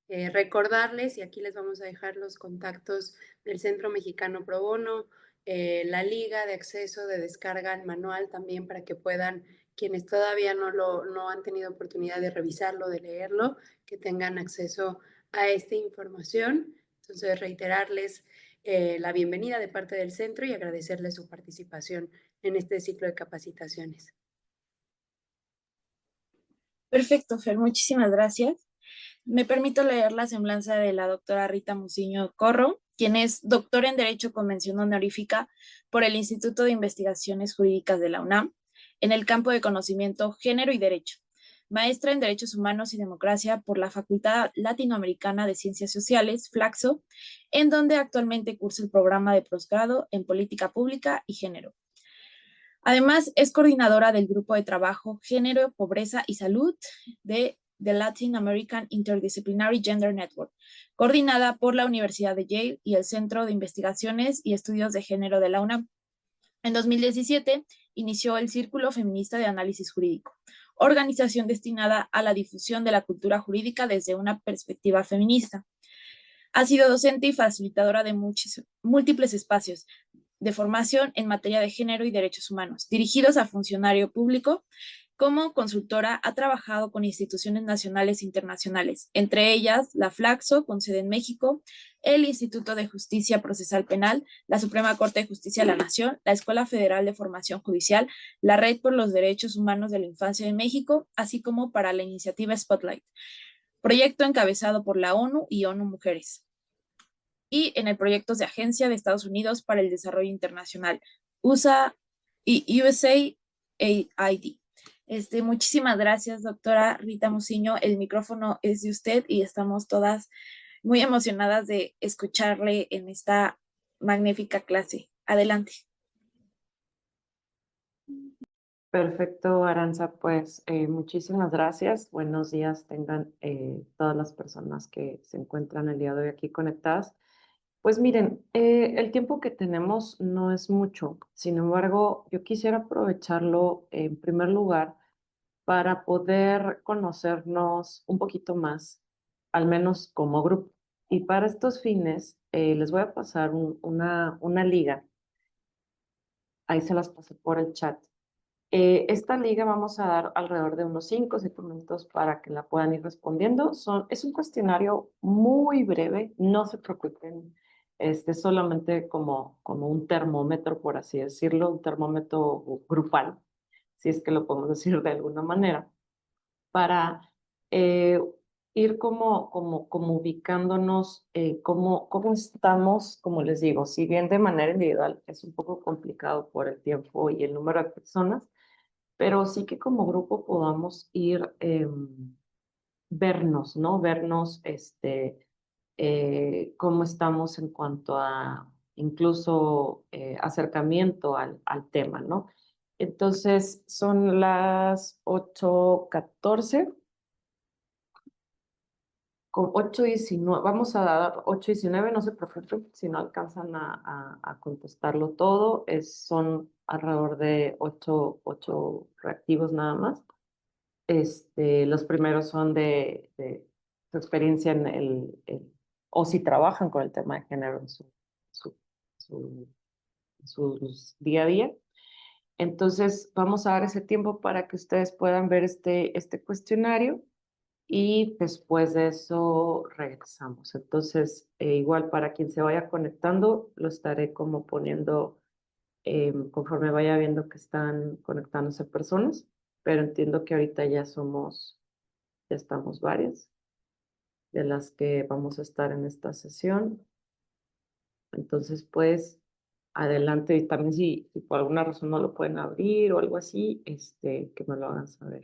Recordarles, y aquí les vamos a dejar los contactos del Centro Mexicano Pro Bono, la liga de acceso de descarga al manual también para que puedan, quienes todavía no han tenido oportunidad de revisarlo, de leerlo, que tengan acceso a esta información. Entonces, reiterarles la bienvenida de parte del centro y agradecerles su participación en este ciclo de capacitaciones. Perfecto, Fer, muchísimas gracias. Me permito leer la semblanza de la doctora Rita Muciño Corro, quien es doctora en Derecho con mención honorífica por el Instituto de Investigaciones Jurídicas de la UNAM en el campo de conocimiento, género y derecho. Maestra en Derechos Humanos y Democracia por la Facultad Latinoamericana de Ciencias Sociales, FLACSO, en donde actualmente cursa el programa de posgrado en Política Pública y Género. Además, es coordinadora del grupo de trabajo Género, Pobreza y Salud de The Latin American Interdisciplinary Gender Network, coordinada por la Universidad de Yale y el Centro de Investigaciones y Estudios de Género de la UNAM. En 2017, inició el Círculo Feminista de Análisis Jurídico, organización destinada a la difusión de la cultura jurídica desde una perspectiva feminista. Ha sido docente y facilitadora de múltiples espacios de formación en materia de género y derechos humanos, dirigidos a funcionario público. Como consultora ha trabajado con instituciones nacionales e internacionales, entre ellas la FLACSO, con sede en México, el Instituto de Justicia Procesal Penal, la Suprema Corte de Justicia de la Nación, la Escuela Federal de Formación Judicial, la Red por los Derechos Humanos de la Infancia de México, así como para la iniciativa Spotlight, proyecto encabezado por la ONU y ONU Mujeres, y en el proyecto de Agencia de Estados Unidos para el Desarrollo Internacional, USA y USAID. Muchísimas gracias, doctora Rita Muciño. El micrófono es de usted y estamos todas muy emocionadas de escucharle en esta magnífica clase. Adelante. Perfecto, Aranza. Pues muchísimas gracias. Buenos días tengan todas las personas que se encuentran el día de hoy aquí conectadas. Pues miren, el tiempo que tenemos no es mucho. Sin embargo, yo quisiera aprovecharlo en primer lugar para poder conocernos un poquito más, al menos como grupo. Y para estos fines, les voy a pasar una liga. Ahí se las pasé por el chat. Esta liga vamos a dar alrededor de unos 5 o 7 minutos para que la puedan ir respondiendo. Es un cuestionario muy breve, no se preocupen, solamente como un termómetro, por así decirlo, un termómetro grupal, si es que lo podemos decir de alguna manera, para eh, ir como ubicándonos, cómo estamos, como les digo, si bien de manera individual es un poco complicado por el tiempo y el número de personas, pero sí que como grupo podamos ir vernos, ¿no? Vernos cómo estamos en cuanto a incluso acercamiento al tema, ¿no? Entonces, son las 8:14, con 8:19, vamos a dar 8:19, no se preocupen si no alcanzan a contestarlo todo, son alrededor de ocho reactivos nada más. Los primeros son de su experiencia o si trabajan con el tema de género en su, su, su día a día. Entonces, vamos a dar ese tiempo para que ustedes puedan ver este cuestionario y después de eso regresamos. Entonces, igual para quien se vaya conectando, lo estaré como poniendo conforme vaya viendo que están conectándose personas, pero entiendo que ahorita ya estamos varias de las que vamos a estar en esta sesión. Entonces, pues, adelante y también si por alguna razón no lo pueden abrir o algo así, que me lo hagan saber.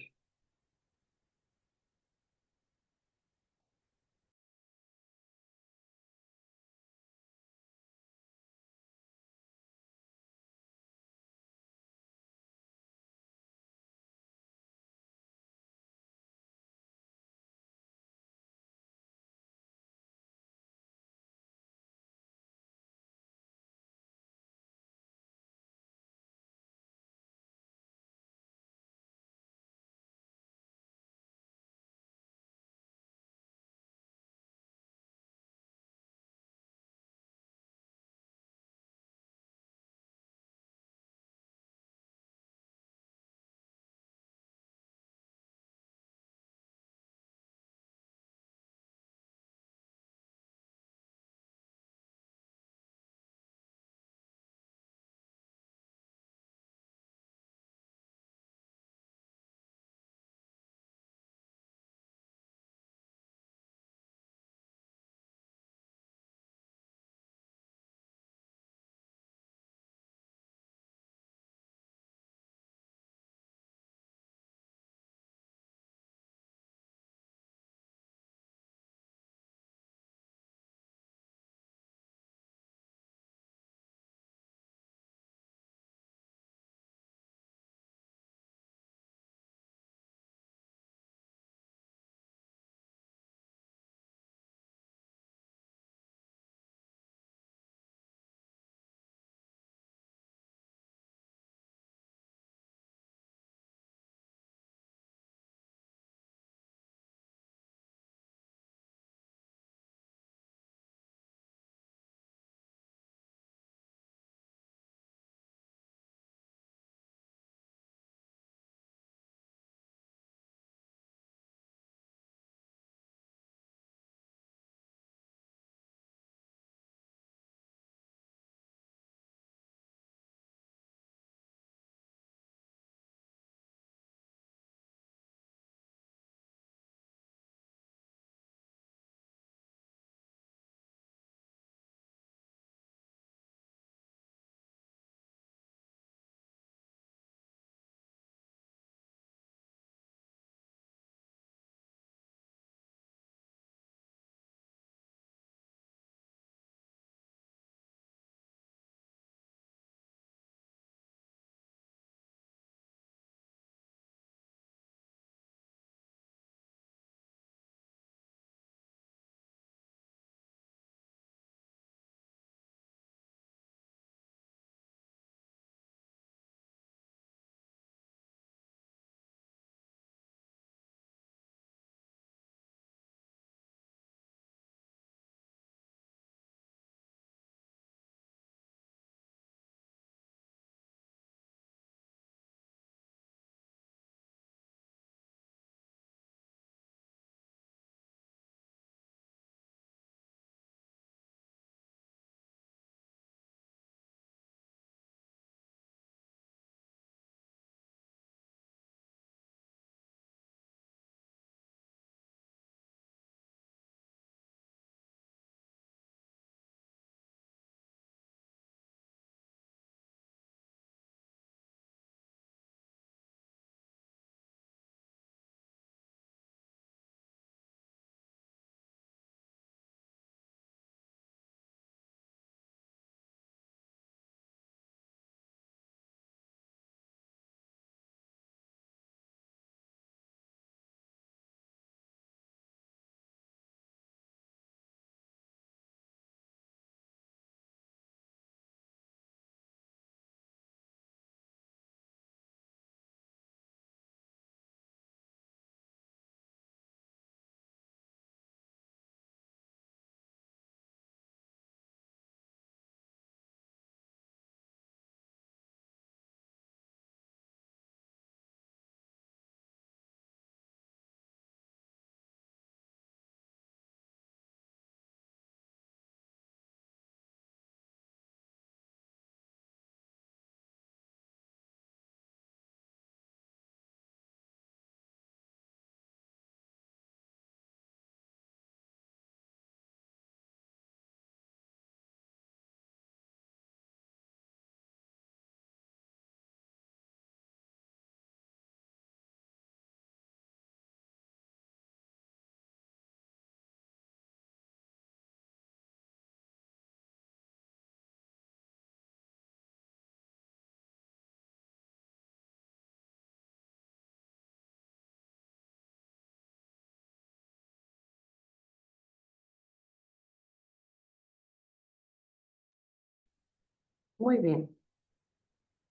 Muy bien.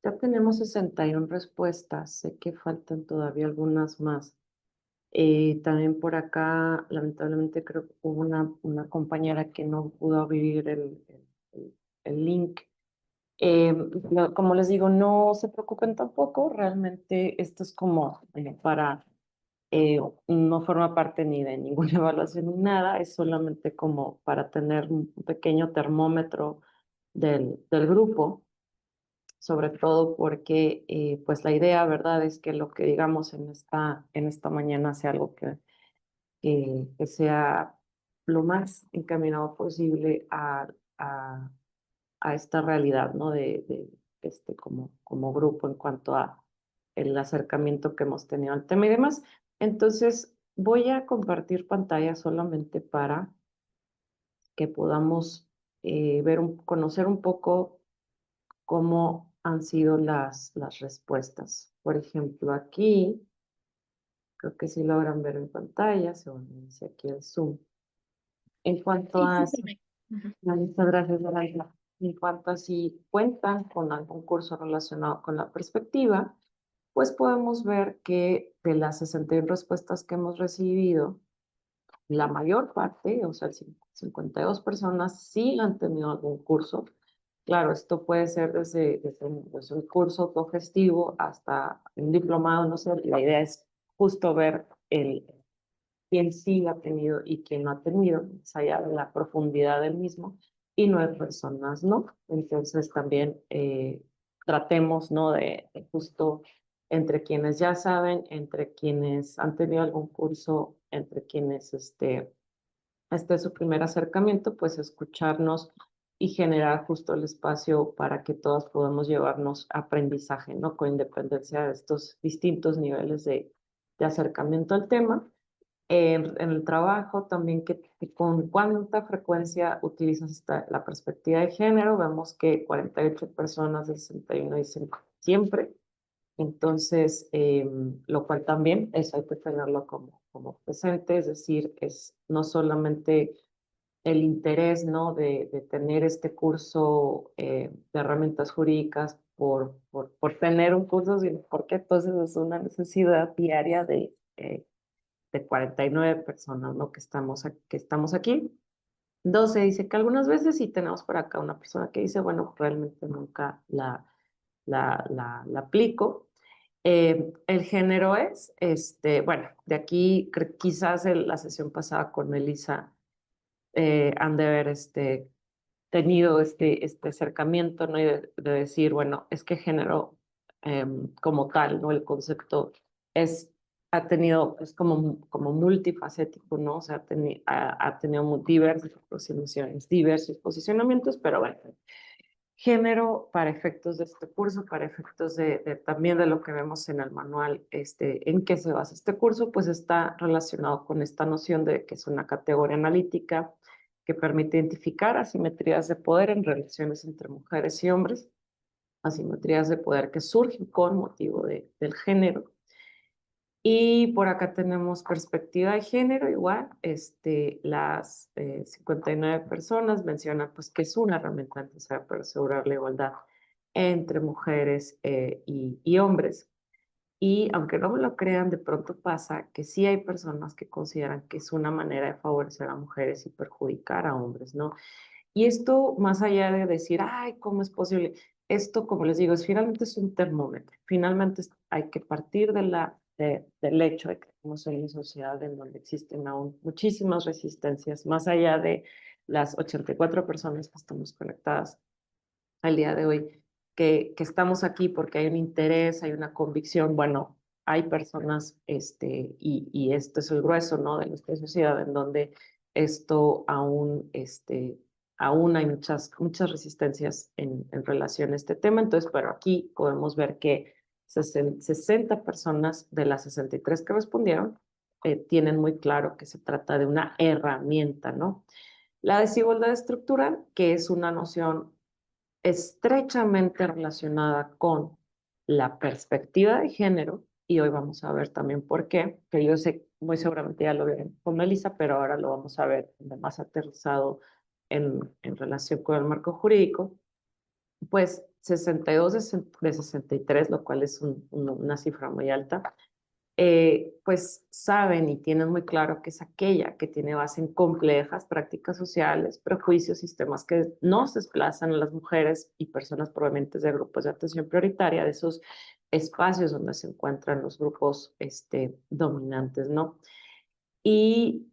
Ya tenemos 61 respuestas. Sé que faltan todavía algunas más. También por acá, lamentablemente, creo que hubo una compañera que no pudo abrir el link. Como les digo, no se preocupen tampoco. Realmente esto es como para, no forma parte ni de ninguna evaluación ni nada. Es solamente como para tener un pequeño termómetro del grupo, sobre todo porque pues la idea, ¿verdad? Es que lo que digamos en esta mañana sea algo que sea lo más encaminado posible a esta realidad, ¿no? Como grupo en cuanto a el acercamiento que hemos tenido al tema y demás. Entonces, voy a compartir pantalla solamente para que podamos conocer un poco cómo han sido las respuestas. Por ejemplo, aquí, creo que sí logran ver en pantalla, se dice aquí el Zoom. En cuanto Sí, a, sí, se ve. Ujú. muchas gracias, Araila. En cuanto a si cuentan con algún curso relacionado con la perspectiva, pues podemos ver que de las 61 respuestas que hemos recibido, la mayor parte, o sea, 52 personas sí han tenido algún curso. Claro, esto puede ser desde un curso autogestivo hasta un diplomado, no sé, la idea es justo ver quién sí ha tenido y quién no ha tenido, más allá de la profundidad del mismo, y 9 personas no. Entonces también tratemos, ¿no? De justo entre quienes ya saben, entre quienes han tenido algún curso, entre quienes este es su primer acercamiento, pues escucharnos y generar justo el espacio para que todos podamos llevarnos aprendizaje, ¿no? Con independencia de estos distintos niveles de acercamiento al tema. En el trabajo también con cuánta frecuencia utilizas la perspectiva de género. Vemos que 48 personas de 61 dicen siempre. Entonces, lo cual también eso hay que tenerlo como presente, es decir, es no solamente el interés, ¿no? de tener este curso de herramientas jurídicas por tener un curso, sino porque entonces es una necesidad diaria de 49 personas, ¿no? Que estamos aquí. 12 dice que algunas veces sí tenemos por acá una persona que dice, bueno, realmente nunca la aplico. El género es, bueno, de aquí quizás la sesión pasada con Melissa han de haber tenido este acercamiento, ¿no? Y de decir, bueno, es que género como tal, ¿no? El concepto es, ha tenido, es como multifacético, ¿no? O sea, ha tenido diversas aproximaciones, diversos posicionamientos, pero bueno, género para efectos de este curso, para efectos también de lo que vemos en el manual, en qué se basa este curso, pues está relacionado con esta noción de que es una categoría analítica que permite identificar asimetrías de poder en relaciones entre mujeres y hombres, asimetrías de poder que surgen con motivo del género. Y por acá tenemos perspectiva de género, igual, las 59 personas mencionan pues que es una herramienta necesaria para asegurar la igualdad entre mujeres y hombres. Y aunque no me lo crean, de pronto pasa que sí hay personas que consideran que es una manera de favorecer a mujeres y perjudicar a hombres, ¿no? Y esto, más allá de decir, ay, ¿cómo es posible? Esto, como les digo, finalmente es un termómetro. Finalmente hay que partir del hecho de que estamos en una sociedad en donde existen aún muchísimas resistencias, más allá de las 84 personas que estamos conectadas al día de hoy, que estamos aquí porque hay un interés, hay una convicción. Bueno, hay personas, y esto es el grueso, ¿no? De nuestra sociedad, en donde esto aún hay muchas resistencias en relación a este tema. Entonces, pero aquí podemos ver que 60 personas de las 63 que respondieron tienen muy claro que se trata de una herramienta, ¿no? La desigualdad estructural, que es una noción estrechamente relacionada con la perspectiva de género, y hoy vamos a ver también por qué, que yo sé, muy seguramente ya lo vieron con Melissa, pero ahora lo vamos a ver más aterrizado en relación con el marco jurídico. pues 62 de 63, lo cual es una cifra muy alta, pues saben y tienen muy claro que es aquella que tiene base en complejas prácticas sociales, prejuicios, sistemas que nos desplazan a las mujeres y personas provenientes de grupos de atención prioritaria, de esos espacios donde se encuentran los grupos dominantes, ¿no? Y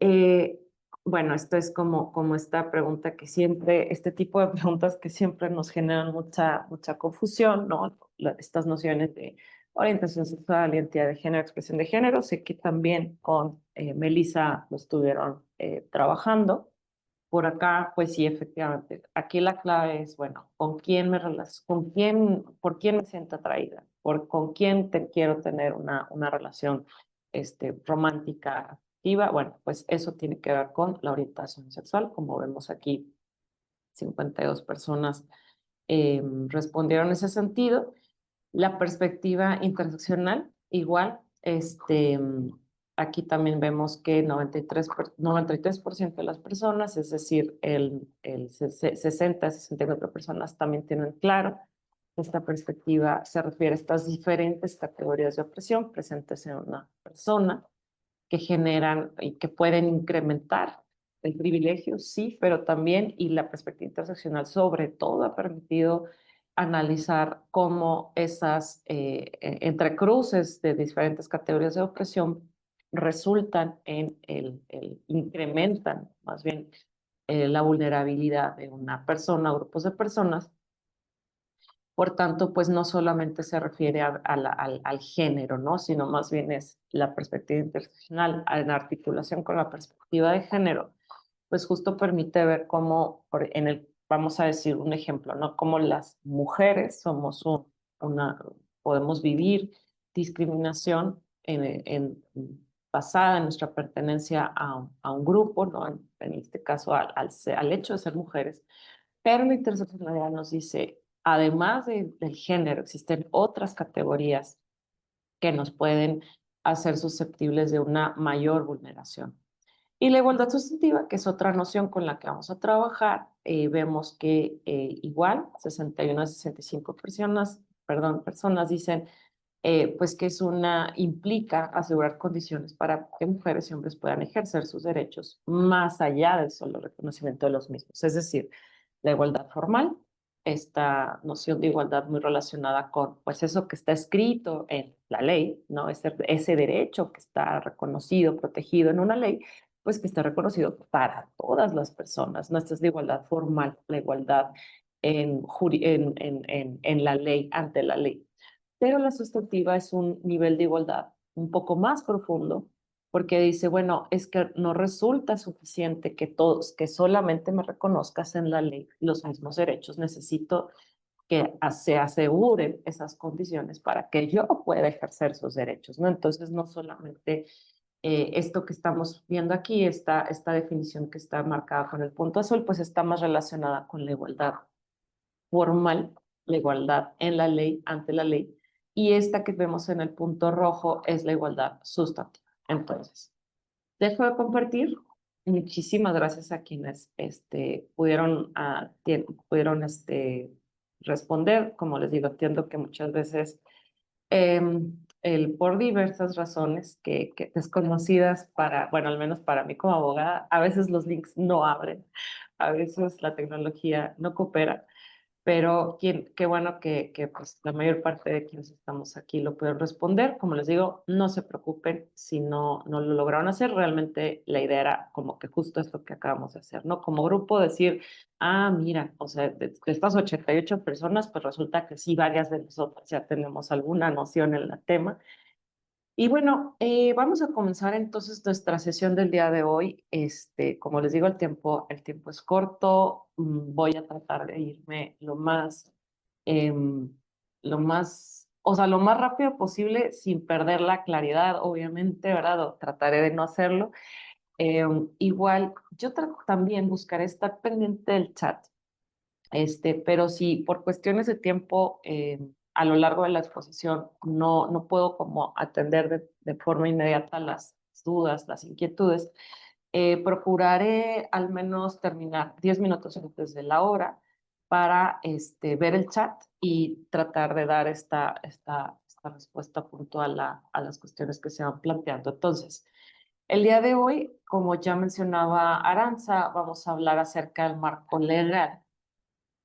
bueno, esto es como esta pregunta que siempre, este tipo de preguntas que siempre nos generan mucha confusión, ¿no? Estas nociones de orientación sexual, identidad de género, expresión de género. Sé que también con Melissa lo estuvieron trabajando. Por acá, pues sí, efectivamente. Aquí la clave es, bueno, ¿con quién me relaciono? ¿Por quién me siento atraída? ¿Con quién quiero tener una relación romántica, activa? Bueno, pues eso tiene que ver con la orientación sexual. Como vemos aquí, 52 personas respondieron en ese sentido. La perspectiva interseccional, igual, aquí también vemos que 93% de las personas, es decir, el 60-64 personas también tienen claro que esta perspectiva se refiere a estas diferentes categorías de opresión presentes en una persona que generan y que pueden incrementar el privilegio, sí, pero también, y la perspectiva interseccional sobre todo ha permitido analizar cómo esas entrecruces de diferentes categorías de opresión resultan en incrementan más bien la vulnerabilidad de una persona o grupos de personas. Por tanto, pues no solamente se refiere al género, ¿no? Sino más bien es la perspectiva interseccional en articulación con la perspectiva de género, pues justo permite ver cómo, vamos a decir un ejemplo, ¿no? Cómo las mujeres somos podemos vivir discriminación basada en nuestra pertenencia a un grupo, ¿no? En este caso al hecho de ser mujeres, pero la interseccionalidad nos dice, además del género, existen otras categorías que nos pueden hacer susceptibles de una mayor vulneración. Y la igualdad sustantiva, que es otra noción con la que vamos a trabajar, vemos que igual 61 a 65 personas dicen pues que implica asegurar condiciones para que mujeres y hombres puedan ejercer sus derechos más allá del solo reconocimiento de los mismos. Es decir, la igualdad formal, esta noción de igualdad muy relacionada con, pues eso que está escrito en la ley, ¿no? Ese derecho que está reconocido, protegido en una ley, pues que está reconocido para todas las personas, ¿no? Esta es la igualdad formal, la igualdad en la ley, ante la ley. Pero la sustantiva es un nivel de igualdad un poco más profundo, porque dice, bueno, es que no resulta suficiente que solamente me reconozcas en la ley los mismos derechos, necesito que se aseguren esas condiciones para que yo pueda ejercer esos derechos, ¿no? Entonces, no solamente esto que estamos viendo aquí, esta definición que está marcada con el punto azul, pues está más relacionada con la igualdad formal, la igualdad en la ley, ante la ley, y esta que vemos en el punto rojo es la igualdad sustantiva. Entonces, dejo de compartir. Muchísimas gracias a quienes pudieron responder. Como les digo, entiendo que muchas veces por diversas razones que desconocidas bueno, al menos para mí como abogada, a veces los links no abren, a veces la tecnología no coopera, pero qué bueno que pues, la mayor parte de quienes estamos aquí lo pueden responder. Como les digo, no se preocupen si no lo lograron hacer. Realmente la idea era como que justo esto que acabamos de hacer, ¿no? Como grupo decir, mira, o sea, de estas 88 personas, pues resulta que sí, varias de nosotras ya tenemos alguna noción en el tema. Y bueno, vamos a comenzar entonces nuestra sesión del día de hoy. Como les digo, el tiempo es corto. Voy a tratar de irme em, o sea, lo más rápido posible sin perder la claridad, obviamente, ¿verdad? Trataré de no hacerlo. Igual, yo también buscaré estar pendiente del chat. Pero si por cuestiones de tiempo a lo largo de la exposición no puedo como atender de forma inmediata las dudas, las inquietudes, procuraré al menos terminar 10 minutos antes de la hora para ver el chat y tratar de dar esta respuesta puntual a las cuestiones que se van planteando. Entonces, el día de hoy, como ya mencionaba Aranza, vamos a hablar acerca del marco legal.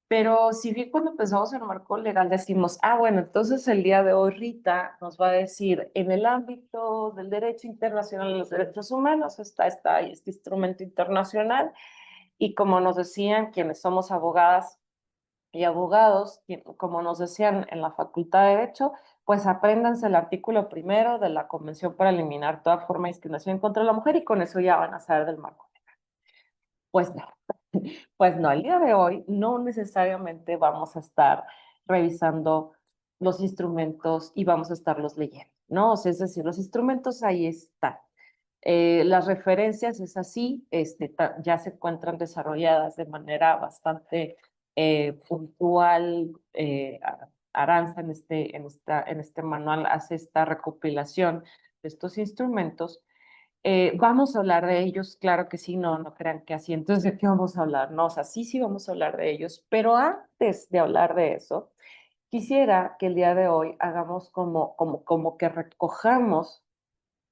Pero si bien cuando empezamos el marco legal decimos, bueno, entonces el día de hoy Rita nos va a decir, en el ámbito del derecho internacional de los derechos humanos está este instrumento internacional y como nos decían quienes somos abogadas y abogados, como nos decían en la Facultad de Derecho, pues apréndanse el artículo primero de la Convención para eliminar toda forma de discriminación contra la mujer y con eso ya van a saber del marco. Pues no, pues no, el día de hoy no necesariamente vamos a estar revisando los instrumentos y vamos a estarlos leyendo, ¿no? O sea, es decir, los instrumentos ahí están. Las referencias es así, ya se encuentran desarrolladas de manera bastante puntual. Aranza en este manual hace esta recopilación de estos instrumentos. Vamos a hablar de ellos, claro que sí, no crean que así. Entonces, ¿de qué vamos a hablar? No, o sea, sí vamos a hablar de ellos, pero antes de hablar de eso, quisiera que el día de hoy hagamos como que recojamos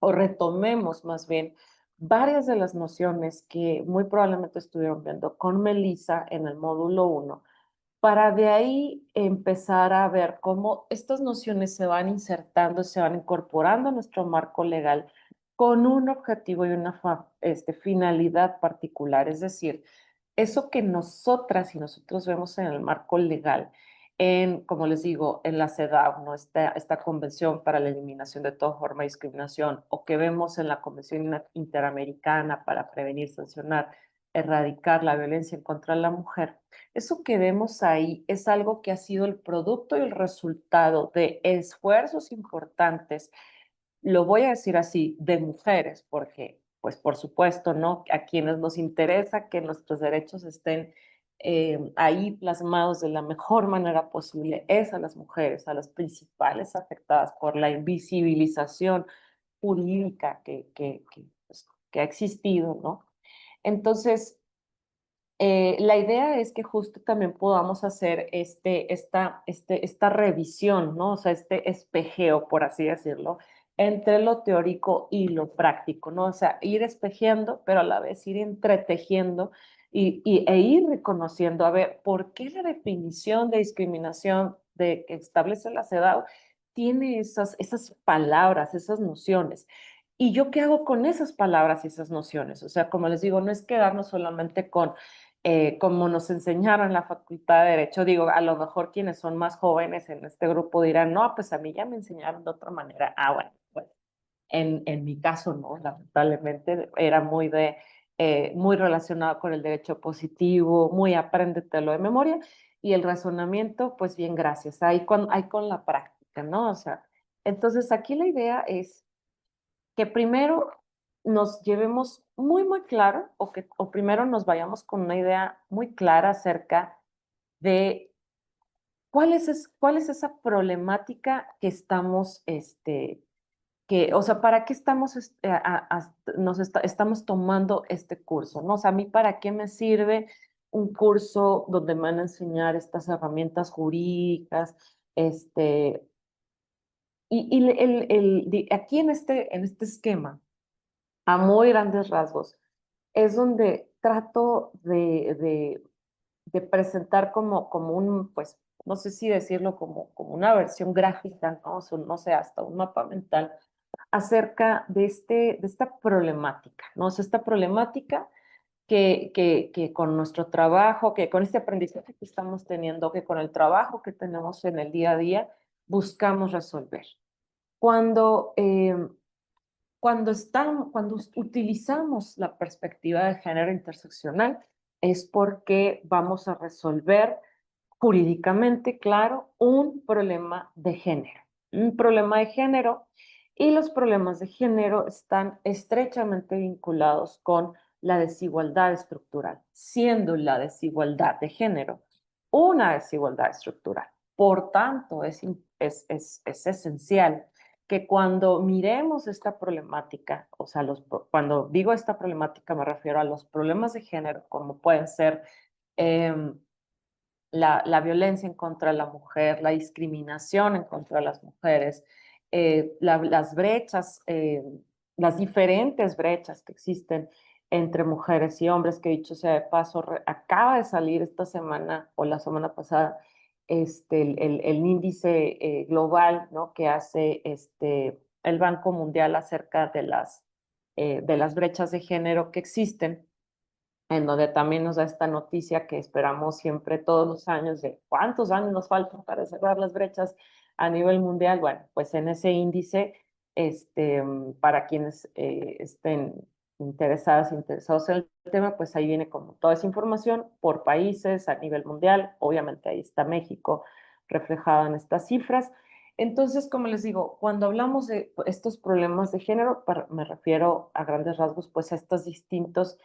o retomemos más bien varias de las nociones que muy probablemente estuvieron viendo con Melissa en el módulo 1, para de ahí empezar a ver cómo estas nociones se van insertando, se van incorporando a nuestro marco legal con un objetivo y una finalidad particular. Es decir, eso que nosotras y nosotros vemos en el marco legal, como les digo, en la CEDAW, ¿no? Esta Convención para la Eliminación de toda forma de discriminación, o que vemos en la Convención Interamericana para prevenir, sancionar, erradicar la violencia en contra de la mujer. Eso que vemos ahí es algo que ha sido el producto y el resultado de esfuerzos importantes, lo voy a decir así, de mujeres, porque, pues por supuesto, ¿no? A quienes nos interesa que nuestros derechos estén ahí plasmados de la mejor manera posible, es a las mujeres, a las principales afectadas por la invisibilización jurídica pues, que ha existido, ¿no? Entonces, la idea es que justo también podamos hacer esta revisión, ¿no? O sea, este espejeo, por así decirlo, entre lo teórico y lo práctico, ¿no? O sea, ir espejeando, pero a la vez ir entretejiendo e ir reconociendo, a ver, ¿por qué la definición de discriminación que establece la CEDAW tiene esas palabras, esas nociones? ¿Y yo qué hago con esas palabras y esas nociones? O sea, como les digo, no es quedarnos solamente con como nos enseñaron en la Facultad de Derecho. Digo, a lo mejor quienes son más jóvenes en este grupo dirán, no, pues a mí ya me enseñaron de otra manera. Bueno, pues en mi caso no, lamentablemente era muy relacionado con el derecho positivo, muy apréndetelo de memoria, y el razonamiento, pues bien, gracias, ahí con la práctica, ¿no? O sea, entonces aquí la idea es que primero nos llevemos muy claro o primero nos vayamos con una idea muy clara acerca de cuál es esa problemática que estamos, o sea, ¿para qué estamos, estamos tomando este curso? ¿No? O sea, a mí, ¿para qué me sirve un curso donde me van a enseñar estas herramientas jurídicas? Aquí en este esquema, a muy grandes rasgos, es donde trato de presentar como pues, no sé si decirlo como una versión gráfica, ¿no? O no sé, hasta un mapa mental acerca de esta problemática, ¿no? O sea, esta problemática que con nuestro trabajo, que con este aprendizaje que estamos teniendo, que con el trabajo que tenemos en el día a día, buscamos resolver. Cuando cuando utilizamos la perspectiva de género interseccional es porque vamos a resolver jurídicamente, claro, un problema de género. Un problema de género, y los problemas de género están estrechamente vinculados con la desigualdad estructural, siendo la desigualdad de género una desigualdad estructural. Por tanto, es esencial que cuando miremos esta problemática, o sea, cuando digo esta problemática me refiero a los problemas de género, como pueden ser la violencia en contra de la mujer, la discriminación en contra de las mujeres, las brechas, las diferentes brechas que existen entre mujeres y hombres, que dicho sea de paso, acaba de salir esta semana o la semana pasada el índice global, ¿no?, que hace el Banco Mundial acerca de las brechas de género que existen, en donde también nos da esta noticia que esperamos siempre todos los años de cuántos años nos faltan para cerrar las brechas a nivel mundial. Bueno, pues en ese índice, para quienes estén interesados en el tema, pues ahí viene como toda esa información por países a nivel mundial. Obviamente ahí está México reflejado en estas cifras. Entonces, como les digo, cuando hablamos de estos problemas de género, me refiero a grandes rasgos, pues a estos distintas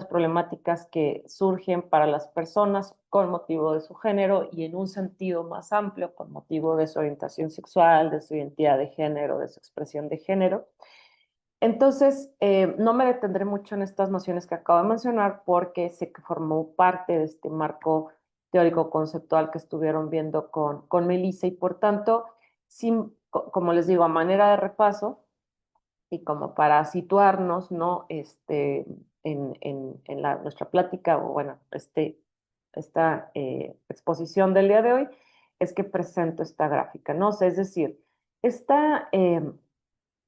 problemáticas que surgen para las personas con motivo de su género y en un sentido más amplio, con motivo de su orientación sexual, de su identidad de género, de su expresión de género. Entonces, no me detendré mucho en estas nociones que acabo de mencionar porque sé que formó parte de este marco teórico conceptual que estuvieron viendo con Melissa y por tanto, como les digo, a manera de repaso, y como para situarnos, ¿no? En nuestra plática, o bueno, esta exposición del día de hoy, es que presento esta gráfica, ¿no? O sea, es decir, esta,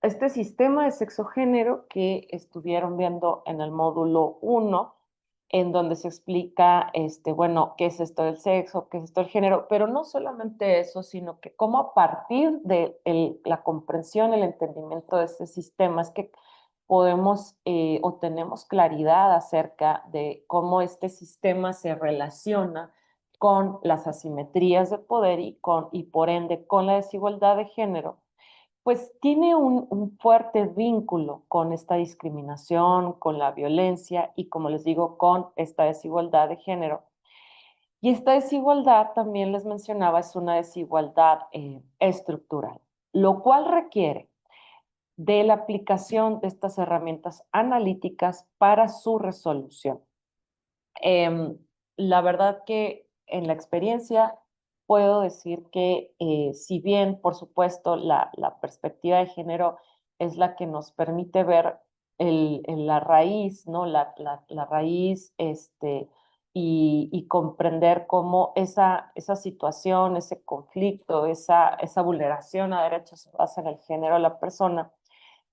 este sistema de sexo-género que estuvieron viendo en el módulo 1, en donde se explica, bueno, qué es esto del sexo, qué es esto del género, pero no solamente eso, sino que cómo a partir de la comprensión, el entendimiento de este sistema es que podemos o tenemos claridad acerca de cómo este sistema se relaciona con las asimetrías de poder y por ende con la desigualdad de género, pues tiene un fuerte vínculo con esta discriminación, con la violencia y, como les digo, con esta desigualdad de género. Y esta desigualdad, también les mencionaba, es una desigualdad estructural, lo cual requiere de la aplicación de estas herramientas analíticas para su resolución. La verdad que en la experiencia puedo decir que si bien, por supuesto, la perspectiva de género es la que nos permite ver la raíz, ¿no? La raíz y comprender cómo esa situación, ese conflicto, esa vulneración a derechos se basa en el género de la persona.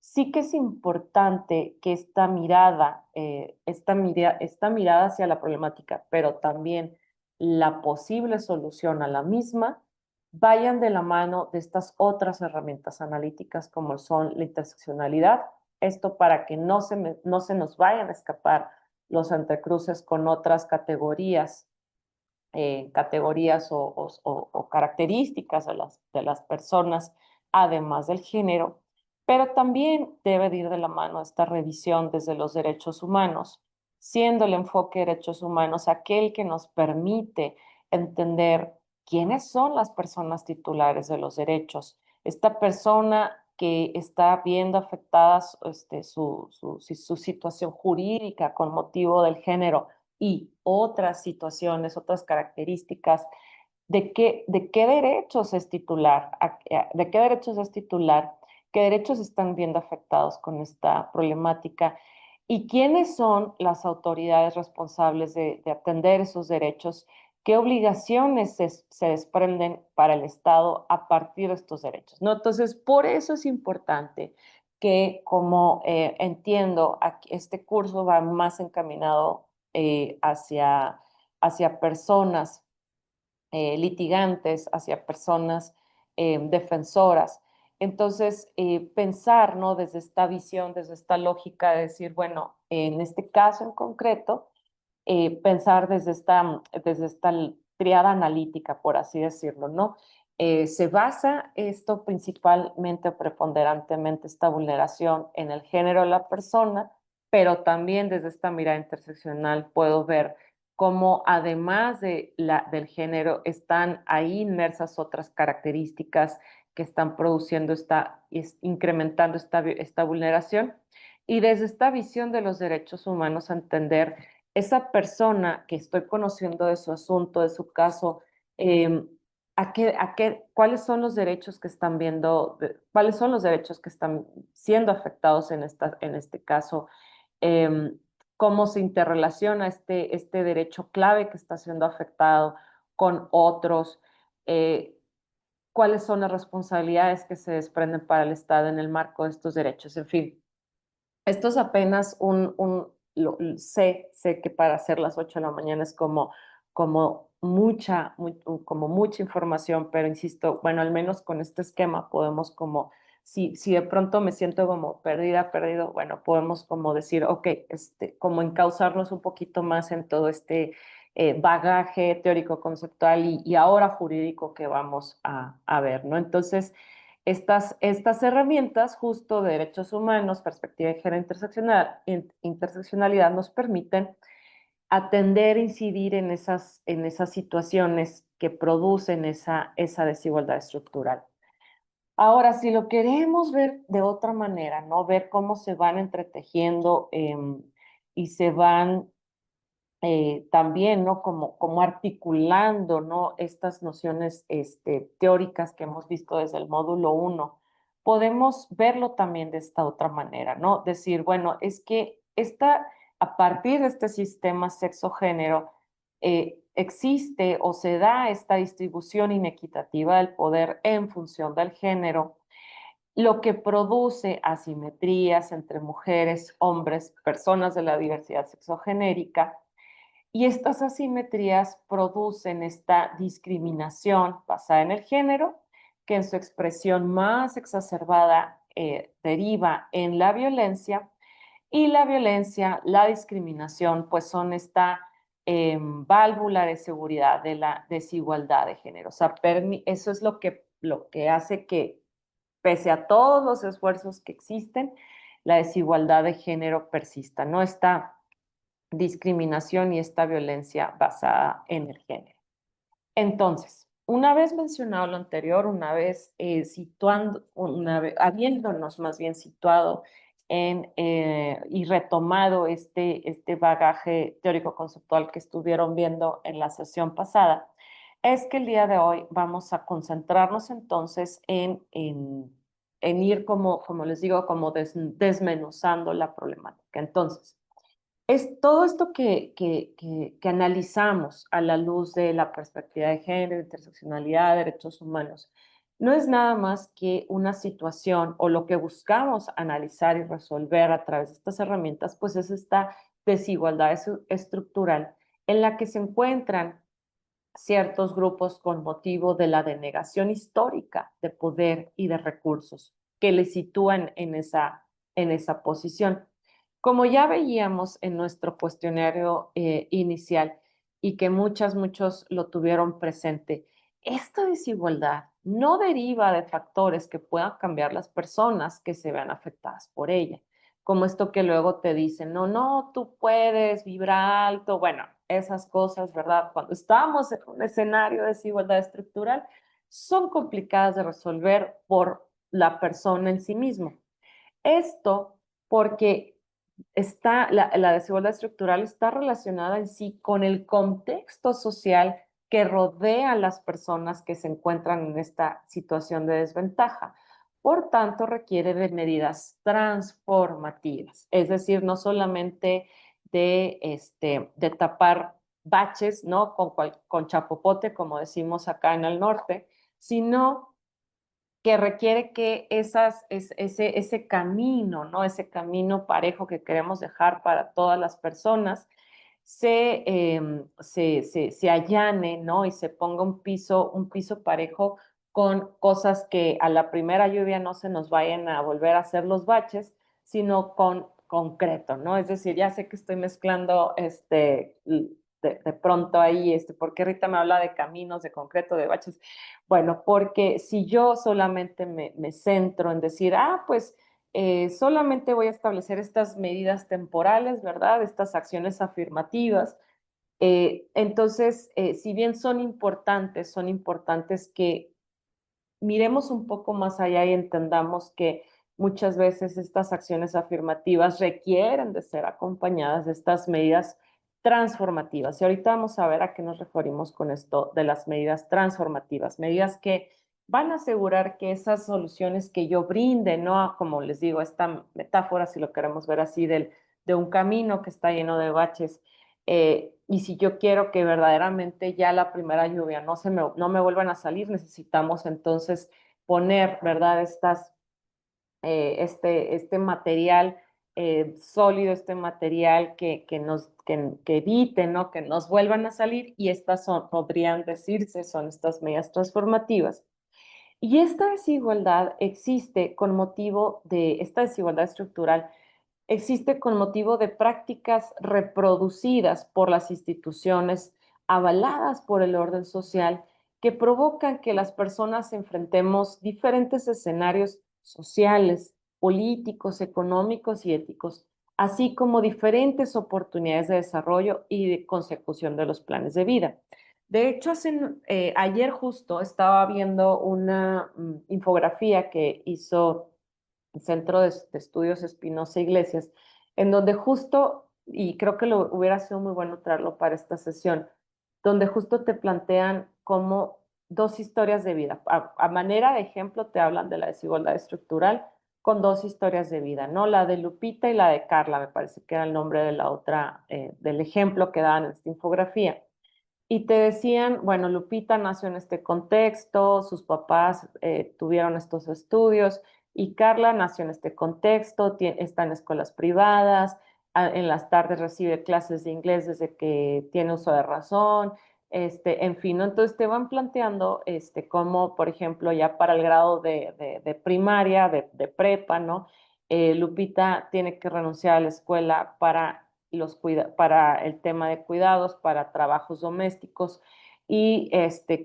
Sí que es importante que esta mirada hacia la problemática, pero también la posible solución a la misma, vayan de la mano de estas otras herramientas analíticas como son la interseccionalidad. Esto para que no se nos vayan a escapar los entrecruces con otras categorías o características de las personas, además del género, pero también debe de ir de la mano esta revisión desde los derechos humanos, siendo el enfoque de derechos humanos aquel que nos permite entender quiénes son las personas titulares de los derechos. Esta persona que está viendo afectada su situación jurídica con motivo del género, y otras situaciones, otras características de qué derechos es titular, de qué derechos es titular, qué derechos están viendo afectados con esta problemática y quiénes son las autoridades responsables de atender esos derechos, qué obligaciones se desprenden para el Estado a partir de estos derechos, ¿no? Entonces, por eso es importante que, como entiendo, este curso va más encaminado hacia personas litigantes, hacia personas defensoras. Entonces, pensar, ¿no?, desde esta visión, desde esta lógica de decir, bueno, en este caso en concreto, pensar desde esta triada analítica, por así decirlo, ¿no? Se basa esto principalmente o preponderantemente, esta vulneración en el género de la persona, pero también desde esta mirada interseccional puedo ver cómo además del género están ahí inmersas otras características que están produciendo incrementando esta vulneración. Y desde esta visión de los derechos humanos, entender esa persona que estoy conociendo de su asunto, de su caso, cuáles son los derechos que están viendo, cuáles son los derechos que están siendo afectados en este caso, em, cómo se interrelaciona este derecho clave que está siendo afectado con otros, cuáles son las responsabilidades que se desprenden para el Estado en el marco de estos derechos. En fin, esto es apenas sé que para hacer las 8 de la mañana es como como mucha información, pero insisto, bueno, al menos con este esquema podemos como, si de pronto me siento como perdido, bueno, podemos como decir, ok, como encauzarnos un poquito más en todo este bagaje teórico conceptual y ahora jurídico que vamos a ver, ¿no? Entonces, estas herramientas justo de derechos humanos, perspectiva de género interseccionalidad nos permiten atender, incidir en esas situaciones que producen esa desigualdad estructural. Ahora, si lo queremos ver de otra manera, ¿no? Ver cómo se van entretejiendo y se van también, ¿no? Como articulando, ¿no? Estas nociones teóricas que hemos visto desde el módulo 1, podemos verlo también de esta otra manera, ¿no? Decir, bueno, es que a partir de este sistema sexo-género, existe o se da esta distribución inequitativa del poder en función del género, lo que produce asimetrías entre mujeres, hombres, personas de la diversidad sexogenérica, y estas asimetrías producen esta discriminación basada en el género, que en su expresión más exacerbada deriva en la violencia, y la violencia, la discriminación, pues son esta válvula de seguridad de la desigualdad de género. O sea, eso es lo que hace que, pese a todos los esfuerzos que existen, la desigualdad de género persista. No está discriminación y esta violencia basada en el género. Entonces, una vez mencionado lo anterior, una vez habiéndonos más bien situado y retomado este bagaje teórico-conceptual que estuvieron viendo en la sesión pasada, es que el día de hoy vamos a concentrarnos entonces en ir como les digo, como desmenuzando la problemática. Entonces, es todo esto que analizamos a la luz de la perspectiva de género, interseccionalidad, derechos humanos, no es nada más que una situación o lo que buscamos analizar y resolver a través de estas herramientas, pues es esta desigualdad estructural en la que se encuentran ciertos grupos con motivo de la denegación histórica de poder y de recursos que les sitúan en esa posición. Como ya veíamos en nuestro cuestionario inicial y que muchos lo tuvieron presente, esta desigualdad no deriva de factores que puedan cambiar las personas que se vean afectadas por ella, como esto que luego te dicen, no, tú puedes vibrar alto, bueno, esas cosas, ¿verdad? Cuando estamos en un escenario de desigualdad estructural, son complicadas de resolver por la persona en sí misma. Esto porque la desigualdad estructural está relacionada en sí con el contexto social que rodea a las personas que se encuentran en esta situación de desventaja. Por tanto, requiere de medidas transformativas, es decir, no solamente de tapar baches, ¿no? Con chapopote, como decimos acá en el norte, sino que requiere que ese camino, ¿no? Ese camino parejo que queremos dejar para todas las personas se allane, ¿no? Y se ponga un piso parejo con cosas que a la primera lluvia no se nos vayan a volver a hacer los baches, sino con concreto, ¿no? Es decir, ya sé que estoy mezclando de pronto ahí, porque Rita me habla de caminos, de concreto, de baches. Bueno, porque si yo solamente me centro en decir, pues solamente voy a establecer estas medidas temporales, ¿verdad? Estas acciones afirmativas. Entonces, si bien son importantes que miremos un poco más allá y entendamos que muchas veces estas acciones afirmativas requieren de ser acompañadas de estas medidas transformativas. Y ahorita vamos a ver a qué nos referimos con esto de las medidas transformativas, medidas que van a asegurar que esas soluciones que yo brinde, ¿no? Como les digo, esta metáfora, si lo queremos ver así, de un camino que está lleno de baches, y si yo quiero que verdaderamente ya la primera lluvia no me vuelvan a salir, necesitamos entonces poner, ¿verdad? Este material sólido, este material que evite, ¿no? Que nos vuelvan a salir, y estas podrían decirse, son estas medidas transformativas. Y esta desigualdad existe con motivo de, esta desigualdad estructural existe con motivo de prácticas reproducidas por las instituciones, avaladas por el orden social, que provocan que las personas enfrentemos diferentes escenarios sociales, políticos, económicos y éticos, así como diferentes oportunidades de desarrollo y de consecución de los planes de vida. De hecho, ayer justo estaba viendo una infografía que hizo el Centro de Estudios Espinosa Iglesias, en donde justo, y creo que lo hubiera sido muy bueno traerlo para esta sesión, donde justo te plantean como dos historias de vida. A manera de ejemplo te hablan de la desigualdad estructural con dos historias de vida, ¿no? La de Lupita y la de Carla, me parece que era el nombre de la otra, del ejemplo que daban en esta infografía. Y te decían, bueno, Lupita nació en este contexto, sus papás tuvieron estos estudios, y Carla nació en este contexto, está en escuelas privadas, en las tardes recibe clases de inglés desde que tiene uso de razón, en fin, ¿no? Entonces te van planteando cómo, por ejemplo, ya para el grado de primaria, de prepa, ¿no? Lupita tiene que renunciar a la escuela para el tema de cuidados, para trabajos domésticos, y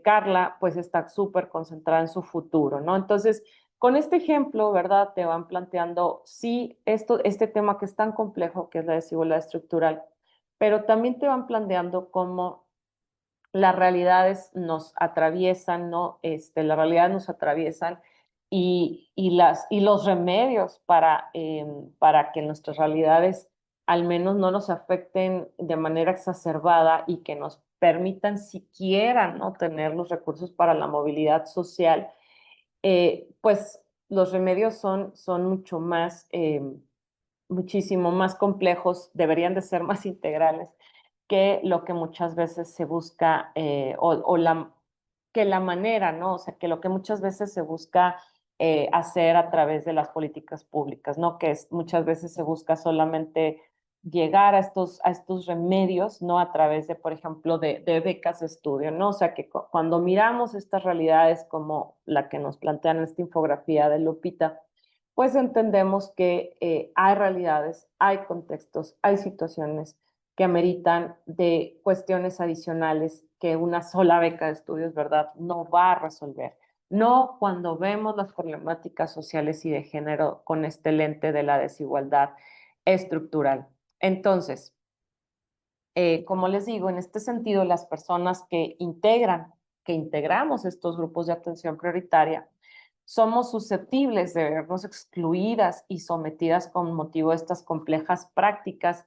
Carla pues está súper concentrada en su futuro, ¿no? Entonces, con este ejemplo, ¿verdad? Te van planteando, sí, este tema que es tan complejo, que es la desigualdad estructural, pero también te van planteando cómo las realidades nos atraviesan, ¿no? Las realidades nos atraviesan, y los remedios para que nuestras realidades al menos no nos afecten de manera exacerbada y que nos permitan siquiera, ¿no? Tener los recursos para la movilidad social, pues los remedios son mucho más, muchísimo más complejos, deberían de ser más integrales que lo que muchas veces se busca, que la manera, ¿no? O sea, que lo que muchas veces se busca hacer a través de las políticas públicas, ¿no? Que muchas veces se busca solamente llegar a estos remedios, ¿no? A través de, por ejemplo, de becas de estudio, ¿no? O sea, que cuando miramos estas realidades como la que nos plantean en esta infografía de Lupita, pues entendemos que hay realidades, hay contextos, hay situaciones que ameritan de cuestiones adicionales que una sola beca de estudios, ¿verdad?, no va a resolver. No cuando vemos las problemáticas sociales y de género con este lente de la desigualdad estructural. Entonces, como les digo, en este sentido, las personas que integramos estos grupos de atención prioritaria, somos susceptibles de vernos excluidas y sometidas con motivo de estas complejas prácticas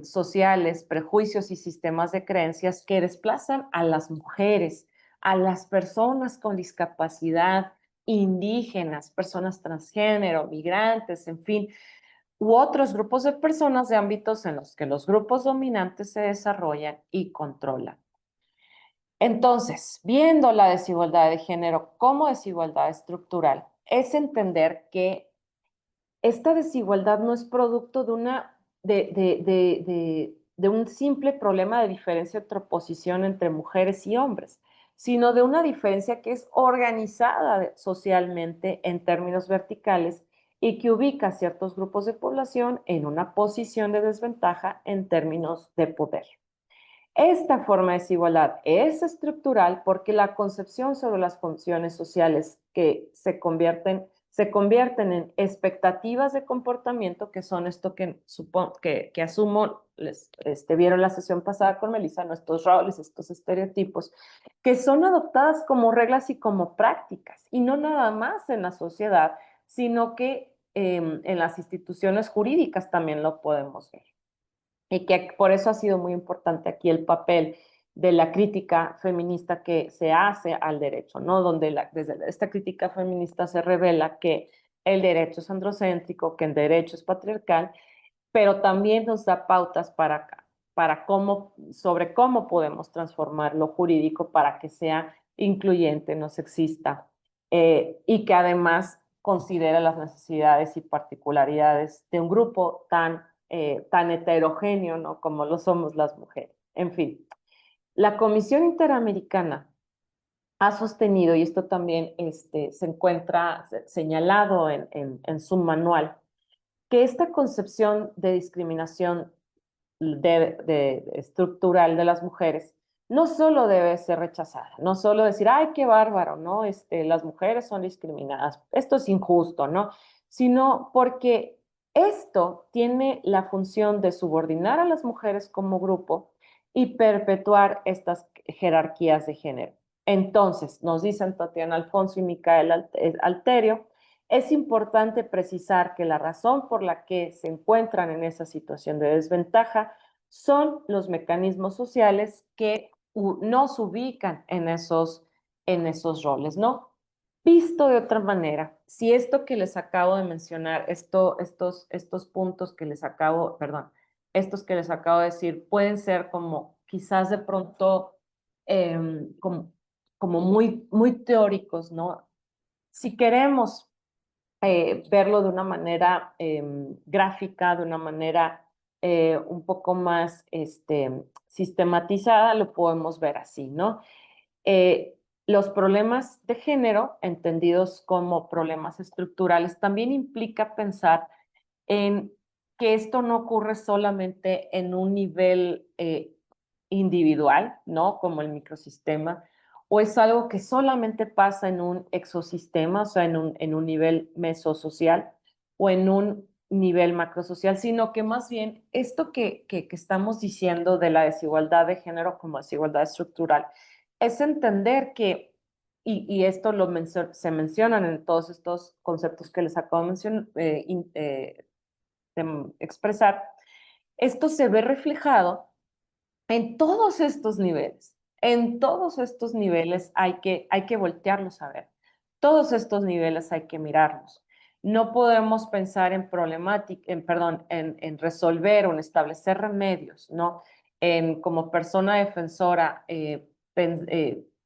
sociales, prejuicios y sistemas de creencias que desplazan a las mujeres, a las personas con discapacidad, indígenas, personas transgénero, migrantes, en fin, u otros grupos de personas de ámbitos en los que los grupos dominantes se desarrollan y controlan. Entonces, viendo la desigualdad de género como desigualdad estructural, es entender que esta desigualdad no es producto de un simple problema de diferencia de oposición entre mujeres y hombres, sino de una diferencia que es organizada socialmente en términos verticales y que ubica a ciertos grupos de población en una posición de desventaja en términos de poder. Esta forma de desigualdad es estructural porque la concepción sobre las funciones sociales que se convierten en expectativas de comportamiento, que son esto que asumo, vieron la sesión pasada con Melissa, nuestros roles, estos estereotipos, que son adoptadas como reglas y como prácticas, y no nada más en la sociedad, sino que en las instituciones jurídicas también lo podemos ver. y que por eso ha sido muy importante aquí el papel de la crítica feminista que se hace al derecho, ¿no? Donde desde esta crítica feminista se revela que el derecho es androcéntrico, que el derecho es patriarcal, pero también nos da pautas sobre cómo podemos transformar lo jurídico para que sea incluyente, no sexista, y que además considere las necesidades y particularidades de un grupo tan heterogéneo, ¿no? Como lo somos las mujeres. En fin, la Comisión Interamericana ha sostenido, y esto también se encuentra señalado en su manual, que esta concepción de discriminación estructural de las mujeres no solo debe ser rechazada, no solo decir, ay, qué bárbaro, ¿no? Las mujeres son discriminadas, esto es injusto, ¿no? Sino porque esto tiene la función de subordinar a las mujeres como grupo y perpetuar estas jerarquías de género. Entonces, nos dicen Tatiana Alfonso y Micaela Alterio, es importante precisar que la razón por la que se encuentran en esa situación de desventaja son los mecanismos sociales que nos ubican en esos roles, ¿no? Visto de otra manera, si esto que les acabo de mencionar, estos puntos que les acabo, perdón, estos que les acabo de decir, pueden ser como quizás de pronto como muy teóricos, ¿no? Si queremos verlo de una manera gráfica, de una manera un poco más sistematizada, lo podemos ver así, ¿no? Los problemas de género, entendidos como problemas estructurales, también implica pensar en que esto no ocurre solamente en un nivel individual, ¿no? Como el microsistema, o es algo que solamente pasa en un exosistema, o sea, en un nivel mesosocial o en un nivel macrosocial, sino que más bien esto que estamos diciendo de la desigualdad de género como desigualdad estructural, es entender que, y esto se mencionan en todos estos conceptos que les acabo de expresar, esto se ve reflejado en todos estos niveles. En todos estos niveles hay que voltearlos a ver. Todos estos niveles hay que mirarlos. No podemos pensar en problemática, en resolver o en establecer remedios, ¿no? Como persona defensora,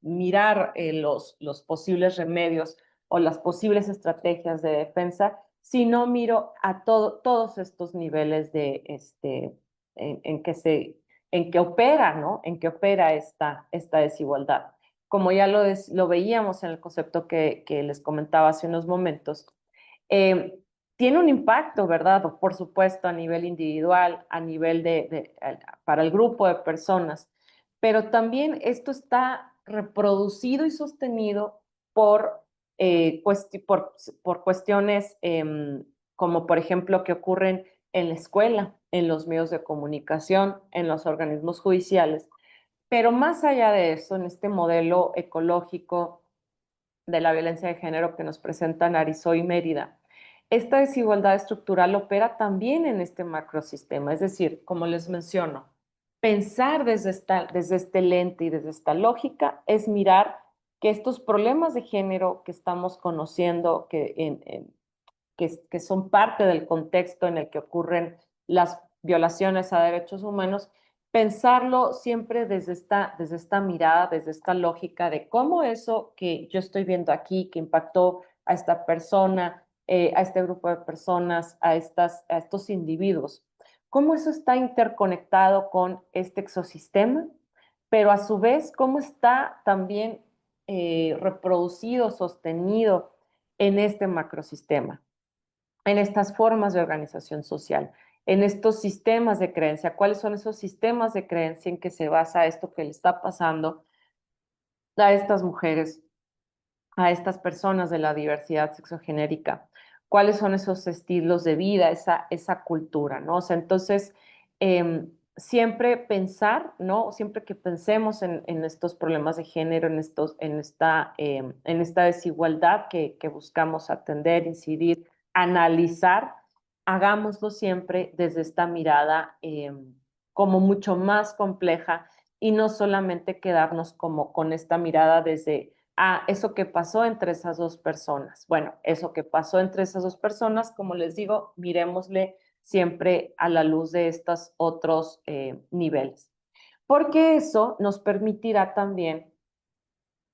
mirar los posibles remedios o las posibles estrategias de defensa, si no miro a todos estos niveles en que en que opera, ¿no? En que opera esta desigualdad. Como ya lo veíamos en el concepto que les comentaba hace unos momentos, eh, tiene un impacto, ¿verdad? Por supuesto, a nivel individual, a nivel para el grupo de personas, pero también esto está reproducido y sostenido por cuestiones como, por ejemplo, que ocurren en la escuela, en los medios de comunicación, en los organismos judiciales. Pero más allá de eso, en este modelo ecológico de la violencia de género que nos presentan Arizó y Mérida, esta desigualdad estructural opera también en este macrosistema. Es decir, como les menciono, pensar desde este lente y desde esta lógica es mirar que estos problemas de género que estamos conociendo, que son parte del contexto en el que ocurren las violaciones a derechos humanos, pensarlo siempre desde esta mirada, desde esta lógica de cómo eso que yo estoy viendo aquí, que impactó a esta persona, a este grupo de personas, a estos individuos, cómo eso está interconectado con este exosistema, pero a su vez cómo está también reproducido, sostenido en este macrosistema, en estas formas de organización social, en estos sistemas de creencia. ¿Cuáles son esos sistemas de creencia en que se basa esto que le está pasando a estas mujeres, a estas personas de la diversidad sexogenérica? ¿Cuáles son esos estilos de vida, esa cultura, ¿no? O sea, entonces, siempre pensar, ¿no? Siempre que pensemos en estos problemas de género, en esta desigualdad que buscamos atender, incidir, analizar, hagámoslo siempre desde esta mirada como mucho más compleja y no solamente quedarnos como con esta mirada desde, eso que pasó entre esas dos personas. Bueno, eso que pasó entre esas dos personas, como les digo, miremosle siempre a la luz de estos otros niveles, porque eso nos permitirá también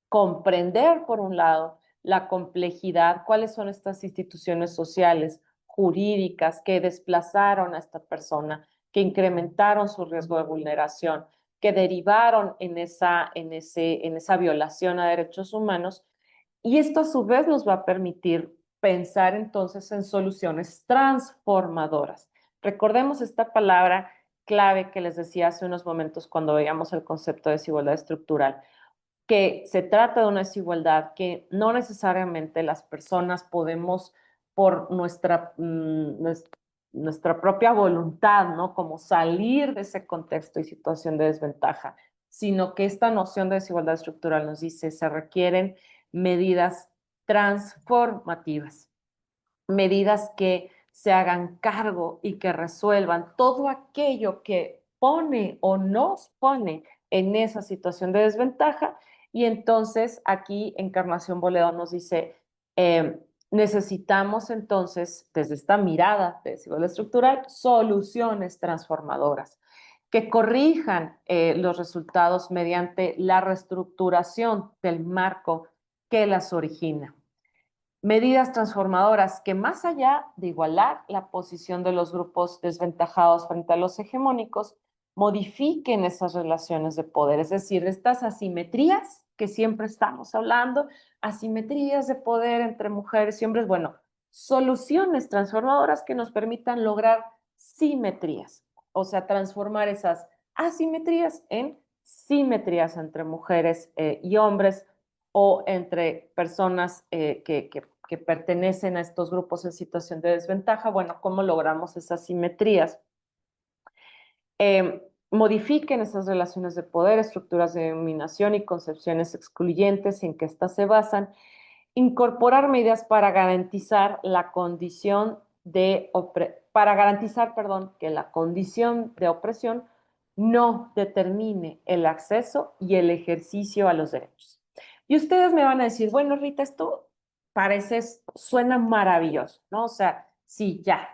comprender, por un lado, la complejidad, cuáles son estas instituciones sociales, jurídicas, que desplazaron a esta persona, que incrementaron su riesgo de vulneración, que derivaron en esa violación a derechos humanos. Y esto a su vez nos va a permitir pensar entonces en soluciones transformadoras. Recordemos esta palabra clave que les decía hace unos momentos cuando veíamos el concepto de desigualdad estructural, que se trata de una desigualdad que no necesariamente las personas podemos por nuestra propia voluntad, ¿no? Como salir de ese contexto y situación de desventaja, sino que esta noción de desigualdad estructural nos dice se requieren medidas transformativas, medidas que se hagan cargo y que resuelvan todo aquello que pone o nos pone en esa situación de desventaja. Y entonces aquí Encarnación Boledo nos dice, necesitamos entonces, desde esta mirada de desigualdad estructural, soluciones transformadoras que corrijan los resultados mediante la reestructuración del marco que las origina. Medidas transformadoras que, más allá de igualar la posición de los grupos desventajados frente a los hegemónicos, modifiquen esas relaciones de poder, es decir, estas asimetrías que siempre estamos hablando, asimetrías de poder entre mujeres y hombres, bueno, soluciones transformadoras que nos permitan lograr simetrías, o sea, transformar esas asimetrías en simetrías entre mujeres y hombres, o entre personas que pertenecen a estos grupos en situación de desventaja. Bueno, ¿cómo logramos esas simetrías? Modifiquen esas relaciones de poder, estructuras de dominación y concepciones excluyentes en que éstas se basan. Incorporar medidas para garantizar la condición que la condición de opresión no determine el acceso y el ejercicio a los derechos. Y ustedes me van a decir, bueno, Rita, esto suena maravilloso, ¿no? O sea, sí, ya,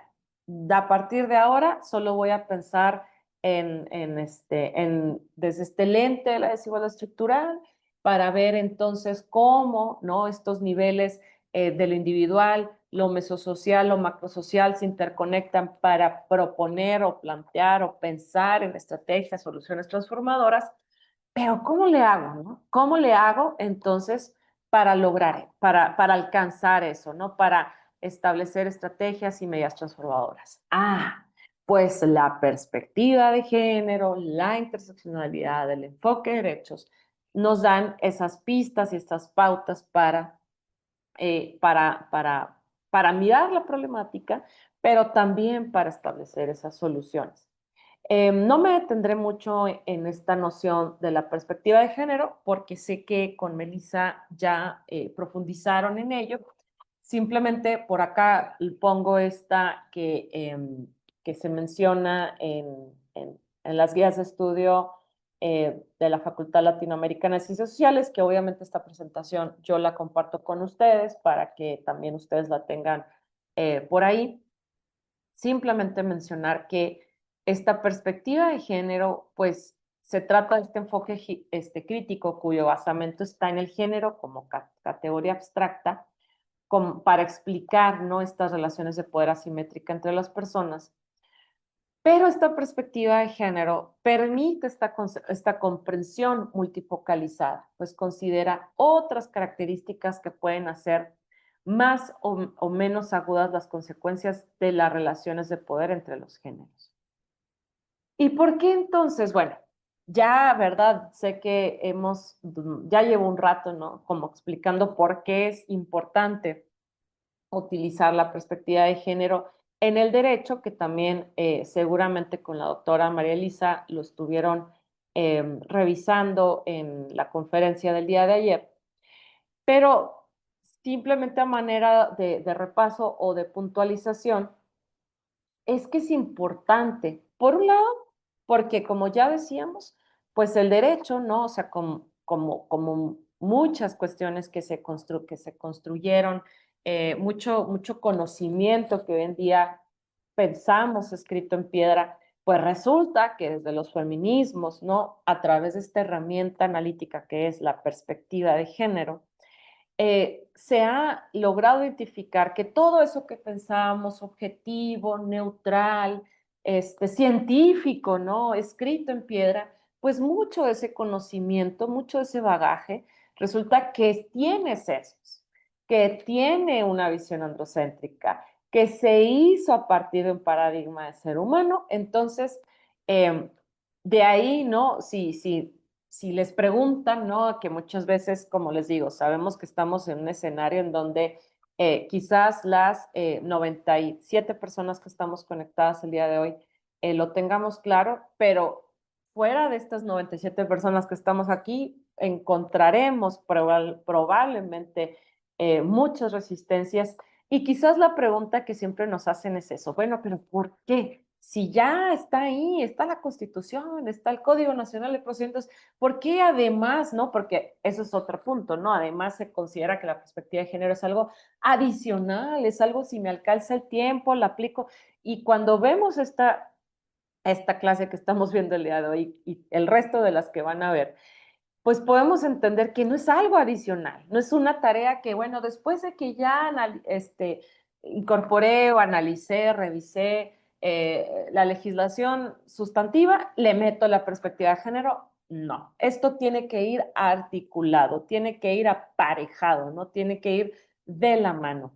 a partir de ahora solo voy a pensar desde este lente de la desigualdad estructural, para ver entonces cómo, ¿no?, estos niveles de lo individual, lo mesosocial, lo macrosocial se interconectan para proponer o plantear o pensar en estrategias, soluciones transformadoras. Pero ¿cómo le hago, no? ¿Cómo le hago entonces para lograr, para alcanzar eso, ¿no? Para establecer estrategias y medidas transformadoras. Pues la perspectiva de género, la interseccionalidad, el enfoque de derechos, nos dan esas pistas y estas pautas para mirar la problemática, pero también para establecer esas soluciones. No me detendré mucho en esta noción de la perspectiva de género, porque sé que con Melissa ya profundizaron en ello. Simplemente por acá pongo esta que se menciona en las guías de estudio de la Facultad Latinoamericana de Ciencias Sociales, que obviamente esta presentación yo la comparto con ustedes para que también ustedes la tengan por ahí. Simplemente mencionar que esta perspectiva de género, pues se trata de este enfoque crítico cuyo basamento está en el género como categoría abstracta, para explicar, ¿no?, estas relaciones de poder asimétrica entre las personas. Pero esta perspectiva de género permite esta comprensión multifocalizada, pues considera otras características que pueden hacer más o menos agudas las consecuencias de las relaciones de poder entre los géneros. ¿Y por qué entonces? Bueno, ya, ¿verdad? Sé que ya llevo un rato, ¿no?, como explicando por qué es importante utilizar la perspectiva de género en el derecho, que también seguramente con la doctora María Elisa lo estuvieron revisando en la conferencia del día de ayer. Pero simplemente a manera de repaso o de puntualización, es que es importante, por un lado, porque como ya decíamos, pues el derecho, ¿no? O sea, como muchas cuestiones que se construyeron, mucho conocimiento que hoy en día pensamos escrito en piedra, pues resulta que desde los feminismos, ¿no? A través de esta herramienta analítica que es la perspectiva de género, se ha logrado identificar que todo eso que pensábamos objetivo, neutral, científico, ¿no? Escrito en piedra, pues mucho de ese conocimiento, mucho de ese bagaje, resulta que tiene sesgos, que tiene una visión androcéntrica, que se hizo a partir de un paradigma de ser humano. Entonces, de ahí, ¿no? Si les preguntan, ¿no? Que muchas veces, como les digo, sabemos que estamos en un escenario en donde quizás las 97 personas que estamos conectadas el día de hoy lo tengamos claro, pero fuera de estas 97 personas que estamos aquí, encontraremos probablemente muchas resistencias y quizás la pregunta que siempre nos hacen es eso, bueno, pero ¿por qué? Si ya está ahí, está la Constitución, está el Código Nacional de Procedimientos, ¿por qué además, no? Porque eso es otro punto, ¿no? Además se considera que la perspectiva de género es algo adicional, es algo si me alcanza el tiempo, la aplico. Y cuando vemos esta clase que estamos viendo el día de hoy y el resto de las que van a ver, pues podemos entender que no es algo adicional, no es una tarea que, bueno, después de que ya incorporé o analicé, revisé la legislación sustantiva, le meto la perspectiva de género. No, esto tiene que ir articulado, tiene que ir aparejado, no tiene que ir de la mano.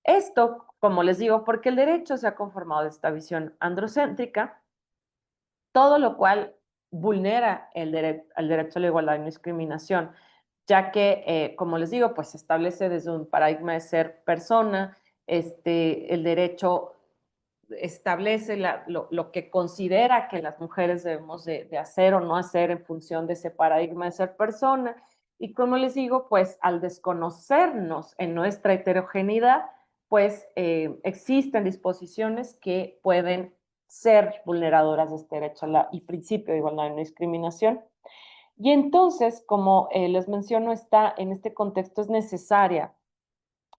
Esto, como les digo, porque el derecho se ha conformado de esta visión androcéntrica, todo lo cual vulnera el derecho a la igualdad y no discriminación, ya que, como les digo, pues se establece desde un paradigma de ser persona, el derecho establece lo que considera que las mujeres debemos de hacer o no hacer en función de ese paradigma de ser persona. Y como les digo, pues al desconocernos en nuestra heterogeneidad, pues existen disposiciones que pueden ser vulneradoras de este derecho y principio de igualdad y no discriminación. Y entonces, como les menciono, en este contexto es necesaria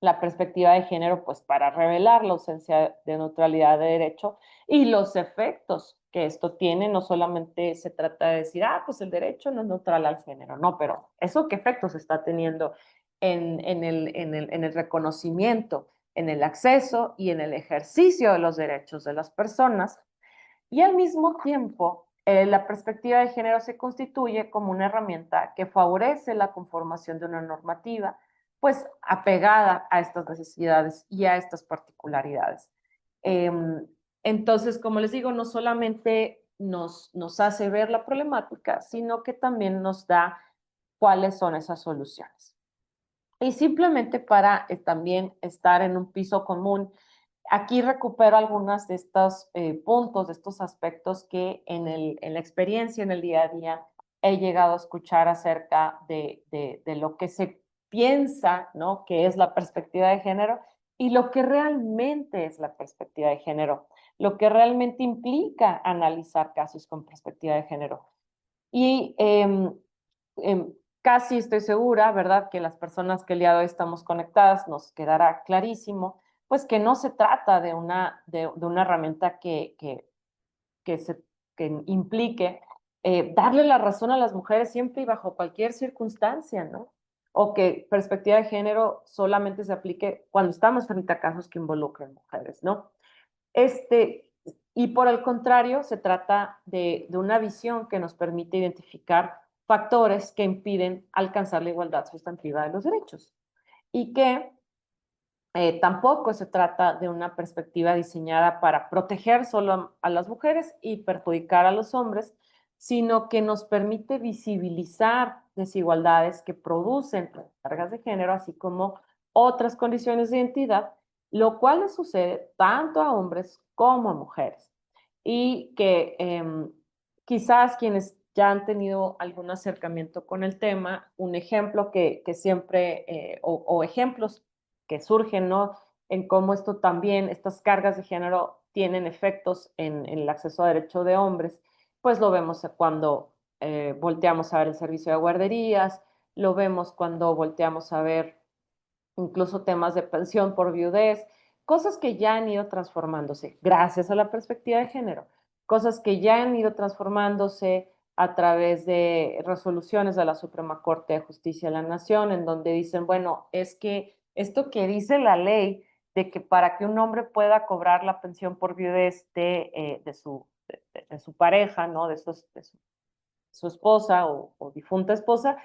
la perspectiva de género, pues para revelar la ausencia de neutralidad de derecho y los efectos que esto tiene. No solamente se trata de decir, pues el derecho no es neutral al género, no, pero eso qué efectos está teniendo en el reconocimiento, en el acceso y en el ejercicio de los derechos de las personas. Y al mismo tiempo, la perspectiva de género se constituye como una herramienta que favorece la conformación de una normativa, pues apegada a estas necesidades y a estas particularidades. Entonces, como les digo, no solamente nos hace ver la problemática, sino que también nos da cuáles son esas soluciones. Y simplemente para también estar en un piso común, aquí recupero algunos de estos puntos, de estos aspectos que en la experiencia, en el día a día, he llegado a escuchar acerca de lo que se piensa, ¿no? Que es la perspectiva de género y lo que realmente es la perspectiva de género, lo que realmente implica analizar casos con perspectiva de género. Y casi estoy segura, ¿verdad?, que las personas que el día de hoy estamos conectadas nos quedará clarísimo, pues que no se trata de una herramienta que, se, que implique darle la razón a las mujeres siempre y bajo cualquier circunstancia, ¿no? O que perspectiva de género solamente se aplique cuando estamos frente a casos que involucren mujeres, ¿no? Y por el contrario, se trata de una visión que nos permite identificar factores que impiden alcanzar la igualdad sustantiva de los derechos y que tampoco se trata de una perspectiva diseñada para proteger solo a las mujeres y perjudicar a los hombres, sino que nos permite visibilizar desigualdades que producen cargas de género, así como otras condiciones de identidad, lo cual le sucede tanto a hombres como a mujeres. Y que quizás quienes ya han tenido algún acercamiento con el tema, un ejemplo que siempre, o ejemplos que surgen, ¿no? En cómo esto también, estas cargas de género tienen efectos en el acceso a derecho de hombres, pues lo vemos cuando volteamos a ver el servicio de guarderías, lo vemos cuando volteamos a ver incluso temas de pensión por viudez, cosas que ya han ido transformándose gracias a la perspectiva de género, cosas que ya han ido transformándose a través de resoluciones de la Suprema Corte de Justicia de la Nación, en donde dicen, bueno, es que esto que dice la ley de que para que un hombre pueda cobrar la pensión por viudez de su pareja, ¿no? Su esposa o difunta esposa,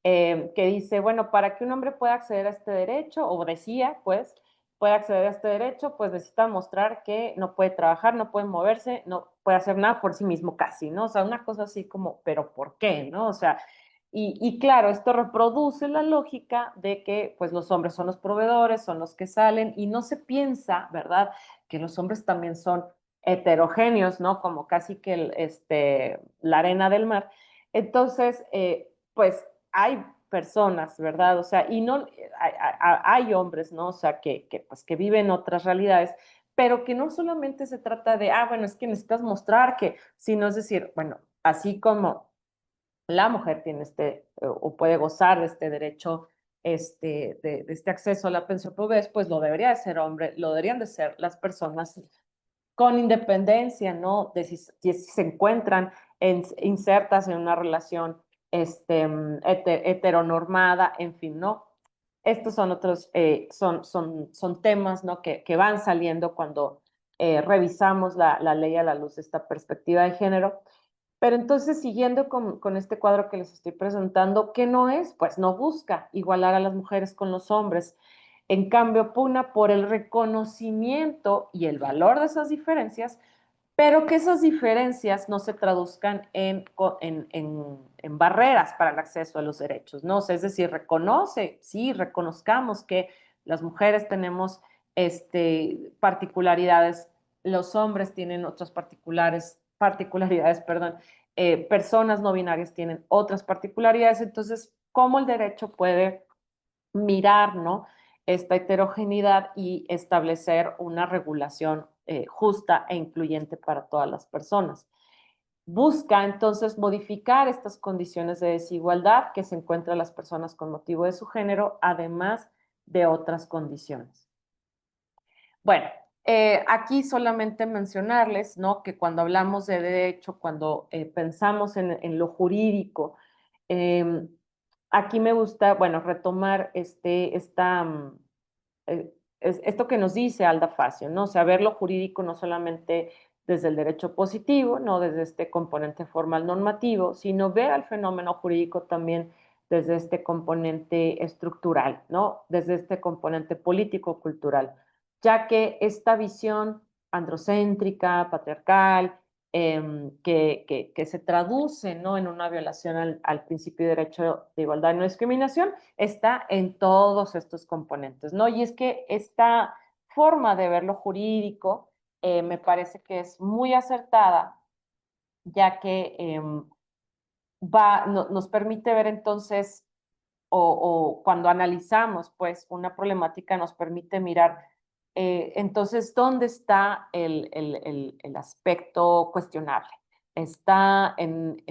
que dice, bueno, para que un hombre pueda acceder a este derecho, o decía, pues, puede acceder a este derecho, pues necesita mostrar que no puede trabajar, no puede moverse, no puede hacer nada por sí mismo casi, ¿no? O sea, una cosa así como, pero ¿por qué? ¿No? O sea, y claro, esto reproduce la lógica de que pues los hombres son los proveedores, son los que salen y no se piensa, ¿verdad? Que los hombres también son heterogéneos, ¿no? Como casi que la arena del mar. Entonces, pues hay personas, ¿verdad? O sea, y no, hay hombres, ¿no? O sea, pues, que viven otras realidades, pero que no solamente se trata de, bueno, es que necesitas mostrar que, sino es decir, bueno, así como la mujer tiene o puede gozar de este derecho, de este acceso a la pensión por vejez, pues lo debería de ser hombre, lo deberían de ser las personas con independencia, ¿no? De si se encuentran insertas en una relación heteronormada, en fin, ¿no? Estos son otros, son temas, ¿no? Que van saliendo cuando revisamos la ley a la luz de esta perspectiva de género. Pero entonces, siguiendo con este cuadro que les estoy presentando, ¿qué no es? Pues no busca igualar a las mujeres con los hombres. En cambio, pugna por el reconocimiento y el valor de esas diferencias, pero que esas diferencias no se traduzcan en barreras para el acceso a los derechos, ¿no? O sea, es decir, sí, reconozcamos que las mujeres tenemos particularidades, los hombres tienen otras particularidades, perdón, personas no binarias tienen otras particularidades, entonces, ¿cómo el derecho puede mirar, ¿no? Esta heterogeneidad y establecer una regulación justa e incluyente para todas las personas? Busca entonces modificar estas condiciones de desigualdad que se encuentran las personas con motivo de su género, además de otras condiciones. Bueno, aquí solamente mencionarles, ¿no? Que cuando hablamos de derecho, cuando pensamos en lo jurídico, eh, aquí me gusta, bueno, retomar esto que nos dice Alda Facio, ¿no? O sea, ver lo jurídico no solamente desde el derecho positivo, no desde este componente formal normativo, sino ver al fenómeno jurídico también desde este componente estructural, ¿no? Desde este componente político-cultural, ya que esta visión androcéntrica, patriarcal, que se traduce, ¿no? En una violación al principio de derecho de igualdad y no discriminación, está en todos estos componentes, ¿no? Y es que esta forma de ver lo jurídico me parece que es muy acertada, ya que nos permite ver entonces, o cuando analizamos pues una problemática nos permite mirar entonces dónde está el aspecto cuestionable. Está en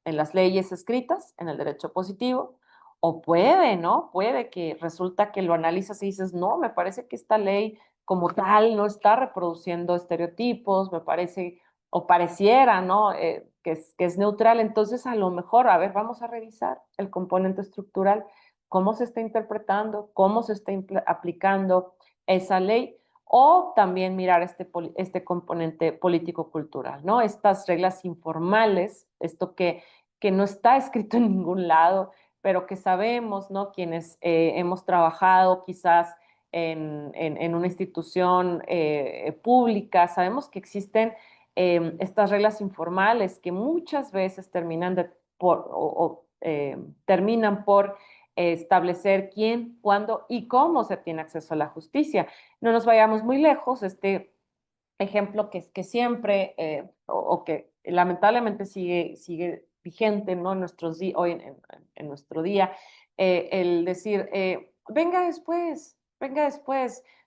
las leyes escritas, en el derecho positivo, o puede, ¿no? Puede que resulta que lo analizas y dices, no, me parece que esta ley como tal no está reproduciendo estereotipos, me parece, o pareciera, ¿no? Que es neutral. Entonces, a lo mejor, a ver, vamos a revisar el componente estructural, cómo se está interpretando, cómo se está aplicando esa ley, o también mirar este componente político-cultural, ¿no? Estas reglas informales, esto que no está escrito en ningún lado, pero que sabemos, ¿no? Quienes hemos trabajado quizás en una institución pública, sabemos que existen estas reglas informales que muchas veces terminan por establecer quién, cuándo y cómo se tiene acceso a la justicia. No nos vayamos muy lejos, este ejemplo que siempre o que lamentablemente sigue vigente, ¿no? Hoy en nuestro día, el decir, venga después,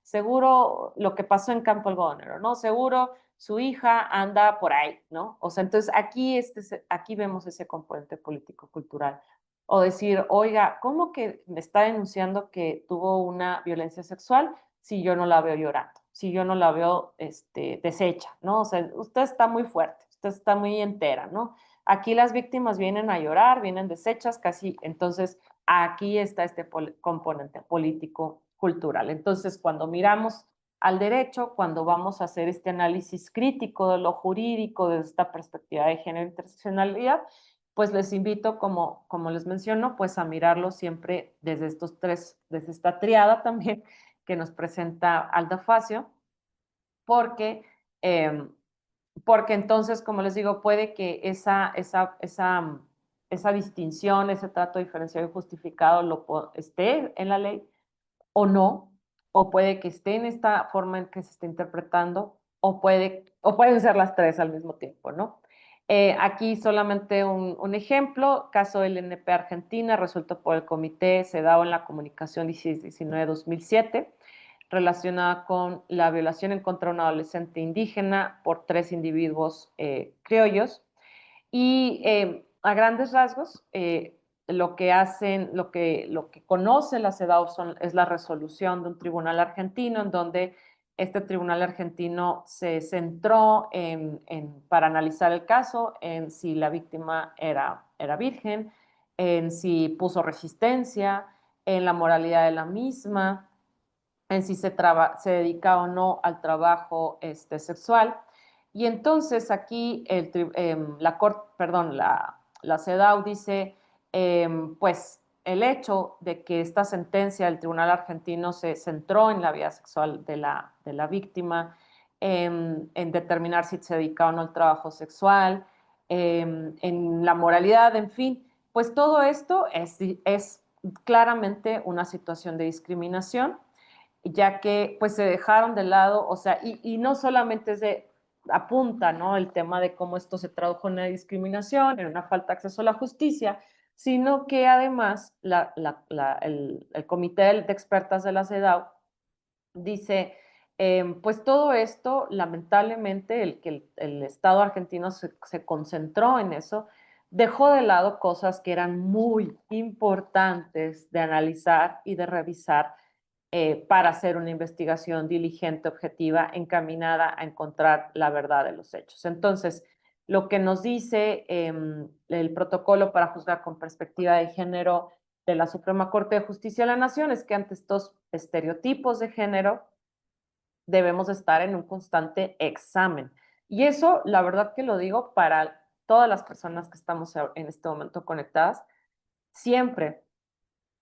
seguro lo que pasó en Campo Algodonero, ¿no? Seguro su hija anda por ahí, ¿no? O sea, entonces aquí vemos ese componente político-cultural. O decir, oiga, ¿cómo que me está denunciando que tuvo una violencia sexual si yo no la veo llorando, si yo no la veo deshecha, ¿no? O sea, usted está muy fuerte, usted está muy entera, ¿no? Aquí las víctimas vienen a llorar, vienen deshechas casi, entonces aquí está este componente político-cultural. Entonces, cuando miramos al derecho, cuando vamos a hacer este análisis crítico de lo jurídico desde esta perspectiva de género e interseccionalidad, pues les invito, como les menciono, pues a mirarlo siempre desde estos tres, desde esta triada también que nos presenta Alda Facio, porque, eh, porque entonces, como les digo, puede que esa distinción, ese trato diferenciado y justificado esté en la ley o no, o puede que esté en esta forma en que se está interpretando, o pueden ser las tres al mismo tiempo, ¿no? Aquí solamente un ejemplo, caso del NP Argentina, resuelto por el Comité CEDAW en la Comunicación 1619-2007, relacionada con la violación en contra de un adolescente indígena por 3 individuos criollos. Y a grandes rasgos, lo que hacen, lo que conoce la CEDAW es la resolución de un tribunal argentino en donde este tribunal argentino se centró para analizar el caso en si la víctima era virgen, en si puso resistencia, en la moralidad de la misma, en si se dedica o no al trabajo sexual. Y entonces aquí la CEDAW dice, pues el hecho de que esta sentencia del Tribunal Argentino se centró en la vida sexual de la víctima, en determinar si se dedica o no al trabajo sexual, en la moralidad, en fin, pues todo esto es claramente una situación de discriminación, ya que pues se dejaron de lado, o sea, y no solamente apunta, ¿no? El tema de cómo esto se tradujo en una discriminación, en una falta de acceso a la justicia, sino que además el comité de expertas de la CEDAW dice, pues todo esto, lamentablemente, el Estado argentino se concentró en eso, dejó de lado cosas que eran muy importantes de analizar y de revisar para hacer una investigación diligente, objetiva, encaminada a encontrar la verdad de los hechos. Entonces, lo que nos dice el protocolo para juzgar con perspectiva de género de la Suprema Corte de Justicia de la Nación es que ante estos estereotipos de género debemos estar en un constante examen. Y eso, la verdad que lo digo para todas las personas que estamos en este momento conectadas, siempre.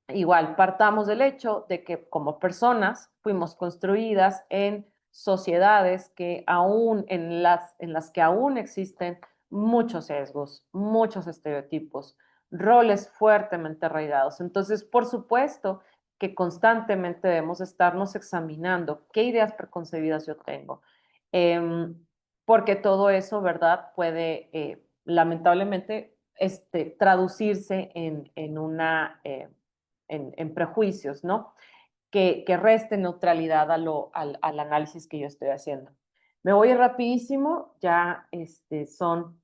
Igual, partamos del hecho de que como personas fuimos construidas en sociedades que aún, en las que aún existen muchos sesgos, muchos estereotipos, roles fuertemente arraigados. Entonces, por supuesto que constantemente debemos estarnos examinando qué ideas preconcebidas yo tengo, porque todo eso, ¿verdad?, puede lamentablemente traducirse en prejuicios, ¿no? Que resten neutralidad al análisis que yo estoy haciendo. Me voy rapidísimo, ya son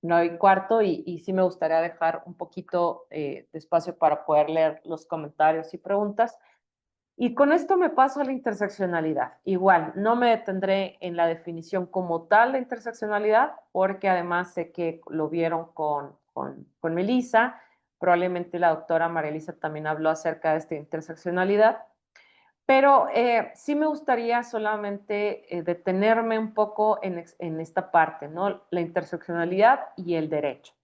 9:15 y sí me gustaría dejar un poquito de espacio para poder leer los comentarios y preguntas. Y con esto me paso a la interseccionalidad. Igual, no me detendré en la definición como tal de interseccionalidad, porque además sé que lo vieron con Melissa, probablemente la doctora María Elisa también habló acerca de esta interseccionalidad, pero sí me gustaría solamente detenerme un poco en esta parte, ¿no? La interseccionalidad y el derecho.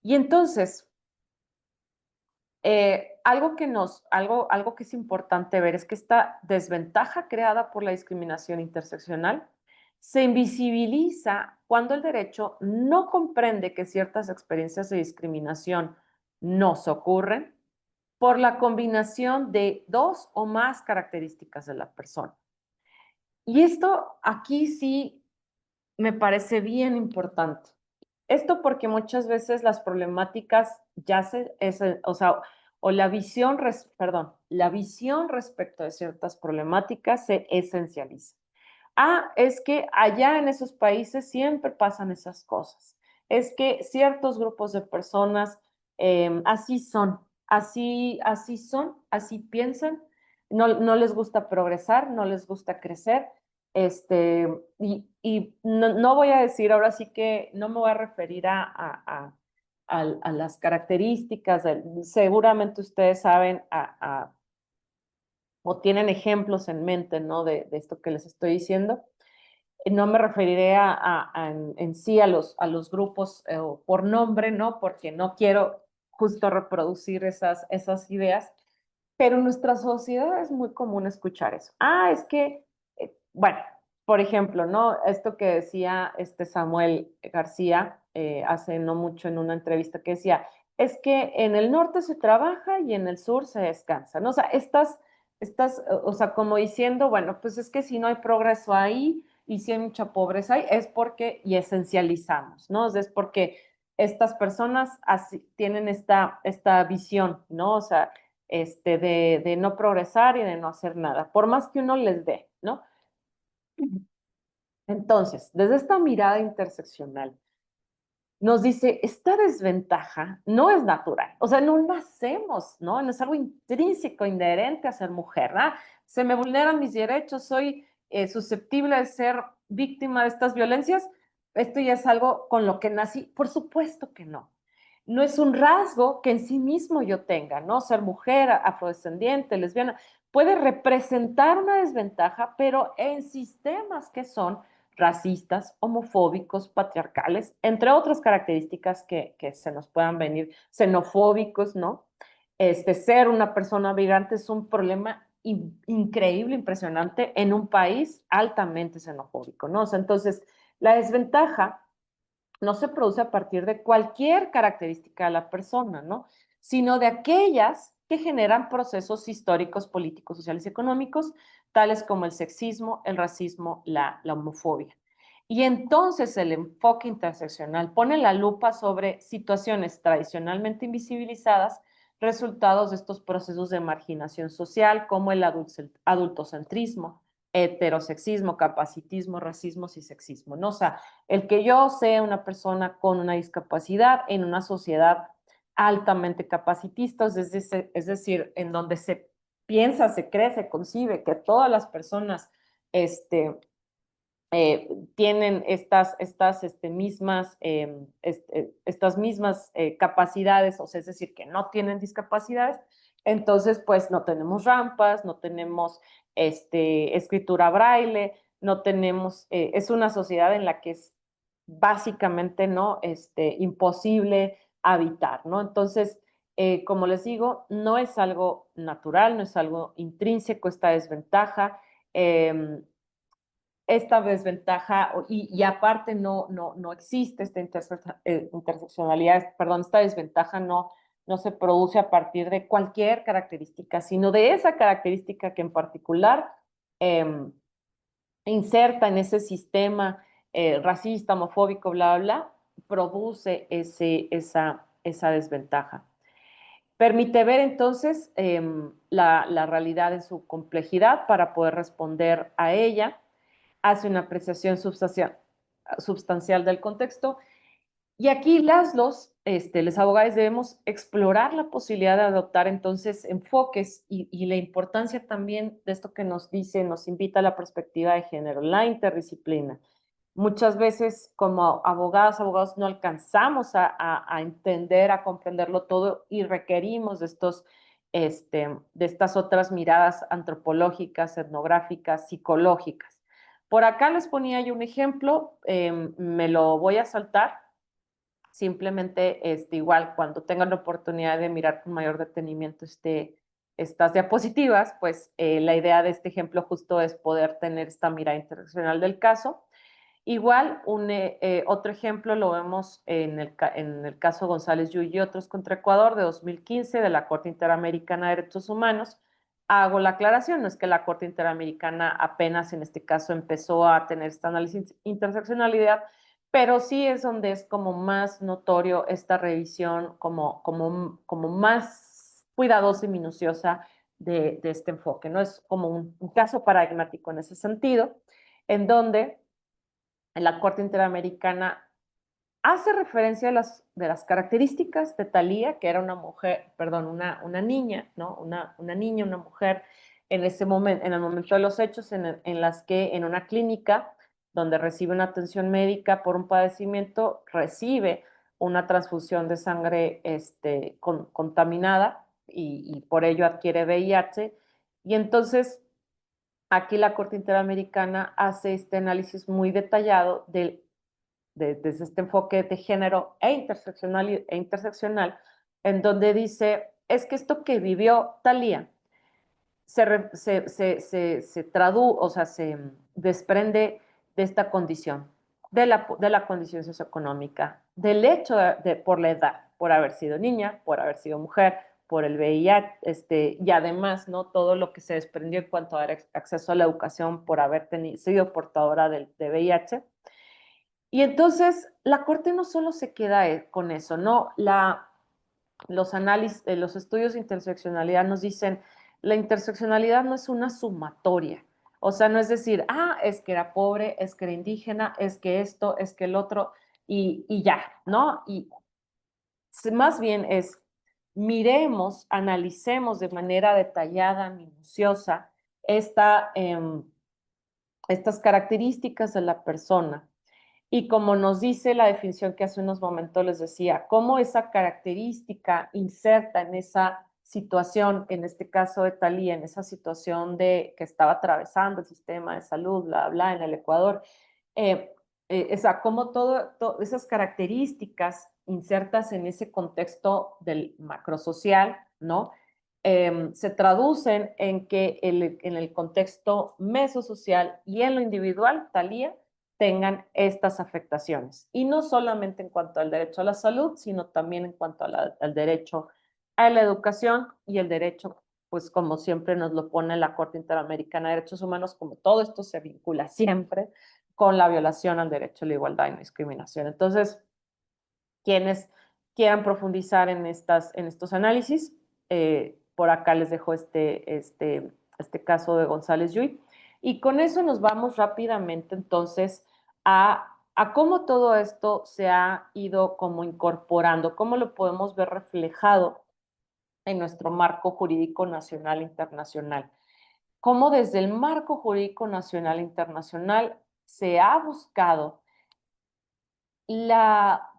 Y entonces, algo que es importante ver es que esta desventaja creada por la discriminación interseccional se invisibiliza cuando el derecho no comprende que ciertas experiencias de discriminación nos ocurren por la combinación de dos o más características de la persona. Y esto aquí sí me parece bien importante. Esto porque muchas veces las problemáticas o la visión, la visión respecto de ciertas problemáticas se esencializa. Ah, es que allá en esos países siempre pasan esas cosas. Es que ciertos grupos de personas así son, así son, así piensan, no les gusta progresar, no les gusta crecer. Y no voy a decir, ahora sí que no me voy a referir a las características, seguramente ustedes saben o tienen ejemplos en mente, ¿no? De esto que les estoy diciendo. No me referiré en sí a los grupos por nombre, ¿no? Porque no quiero justo reproducir esas ideas, pero en nuestra sociedad es muy común escuchar eso. Ah, es que, bueno, por ejemplo, ¿no? Esto que decía este Samuel García hace no mucho en una entrevista que decía, es que en el norte se trabaja y en el sur se descansa, ¿no? O sea, o sea, como diciendo, bueno, pues es que si no hay progreso ahí y si hay mucha pobreza ahí, es porque, y esencializamos, ¿no? O sea, es porque estas personas así, tienen esta visión, ¿no? O sea, de no progresar y de no hacer nada, por más que uno les dé, ¿no? Entonces, desde esta mirada interseccional, nos dice, esta desventaja no es natural, o sea, no nacemos, ¿no? No es algo intrínseco, inherente a ser mujer, ¿no? Se me vulneran mis derechos, soy susceptible de ser víctima de estas violencias, esto ya es algo con lo que nací, por supuesto que no. No es un rasgo que en sí mismo yo tenga, ¿no? Ser mujer, afrodescendiente, lesbiana, puede representar una desventaja, pero en sistemas que son racistas, homofóbicos, patriarcales, entre otras características que se nos puedan venir, xenofóbicos, ¿no? Ser una persona migrante es un problema increíble, impresionante en un país altamente xenofóbico, ¿no? O sea, entonces, la desventaja no se produce a partir de cualquier característica de la persona, ¿no? Sino de aquellas que generan procesos históricos, políticos, sociales y económicos, tales como el sexismo, el racismo, la homofobia. Y entonces el enfoque interseccional pone la lupa sobre situaciones tradicionalmente invisibilizadas, resultados de estos procesos de marginación social, como el adultocentrismo, heterosexismo, capacitismo, racismo y sexismo, ¿no? O sea, el que yo sea una persona con una discapacidad en una sociedad altamente capacitista, es decir, en donde se piensa, se cree, se concibe que todas las personas tienen estas mismas capacidades, o sea, es decir, que no tienen discapacidades, entonces pues no tenemos rampas, no tenemos escritura braille, no tenemos, es una sociedad en la que es básicamente no imposible habitar, ¿no? Entonces, como les digo, no es algo natural, no es algo intrínseco esta desventaja. Esta desventaja y aparte no existe esta interseccionalidad, perdón, esta desventaja no se produce a partir de cualquier característica, sino de esa característica que en particular inserta en ese sistema racista, homofóbico, bla, bla, bla, produce esa desventaja. Permite ver entonces la realidad en su complejidad para poder responder a ella, hace una apreciación substancial del contexto. Y aquí los abogados debemos explorar la posibilidad de adoptar entonces enfoques y la importancia también de esto que nos dice, nos invita a la perspectiva de género, la interdisciplina. Muchas veces como abogados no alcanzamos a entender, a comprenderlo todo y requerimos de estas otras miradas antropológicas, etnográficas, psicológicas. Por acá les ponía yo un ejemplo, me lo voy a saltar, simplemente igual cuando tengan la oportunidad de mirar con mayor detenimiento estas diapositivas, pues la idea de este ejemplo justo es poder tener esta mirada interseccional del caso. Igual, otro ejemplo lo vemos en el caso González Yuy y otros contra Ecuador de 2015 de la Corte Interamericana de Derechos Humanos. Hago la aclaración, no es que la Corte Interamericana apenas en este caso empezó a tener esta análisis interseccionalidad, pero sí es donde es como más notorio esta revisión, como más cuidadosa y minuciosa de este enfoque, ¿no? Es como un caso paradigmático en ese sentido. en donde la Corte Interamericana hace referencia de las características de Thalía, que era una mujer, perdón, una niña, ¿no? Una niña, una mujer, en ese momento, en el momento de los hechos, en las que en una clínica donde recibe una atención médica por un padecimiento, recibe una transfusión de sangre contaminada y por ello adquiere VIH. Y entonces aquí la Corte Interamericana hace este análisis muy detallado desde este enfoque de género interseccional, en donde dice, es que esto que vivió Thalía o sea, se desprende de esta condición, de la condición socioeconómica, del hecho por la edad, por haber sido niña, por haber sido mujer, por el VIH, y además, ¿no? Todo lo que se desprendió en cuanto a acceso a la educación por haber sido portadora de VIH. Y entonces la Corte no solo se queda con eso, ¿no? Los análisis, los estudios de interseccionalidad nos dicen, la interseccionalidad no es una sumatoria. O sea, no es decir, es que era pobre, es que era indígena, es que esto, es que el otro, y ya, ¿no? Y más bien es, miremos, analicemos de manera detallada, minuciosa, estas características de la persona. Y como nos dice la definición que hace unos momentos les decía, cómo esa característica inserta en esa situación, en este caso de Thalía, en esa situación que estaba atravesando el sistema de salud, bla, bla, en el Ecuador, cómo todas esas características insertas en ese contexto del macrosocial, ¿no? Se traducen en que en el contexto mesosocial y en lo individual, Thalía, tengan estas afectaciones. Y no solamente en cuanto al derecho a la salud, sino también en cuanto al derecho a la educación y el derecho, pues como siempre nos lo pone la Corte Interamericana de Derechos Humanos, como todo esto se vincula siempre con la violación al derecho a la igualdad y no discriminación. Entonces, quienes quieran profundizar en estos análisis, por acá les dejo este caso de González Yuy. Y con eso nos vamos rápidamente entonces a cómo todo esto se ha ido como incorporando, cómo lo podemos ver reflejado en nuestro marco jurídico nacional e internacional. Cómo desde el marco jurídico nacional e internacional se ha buscado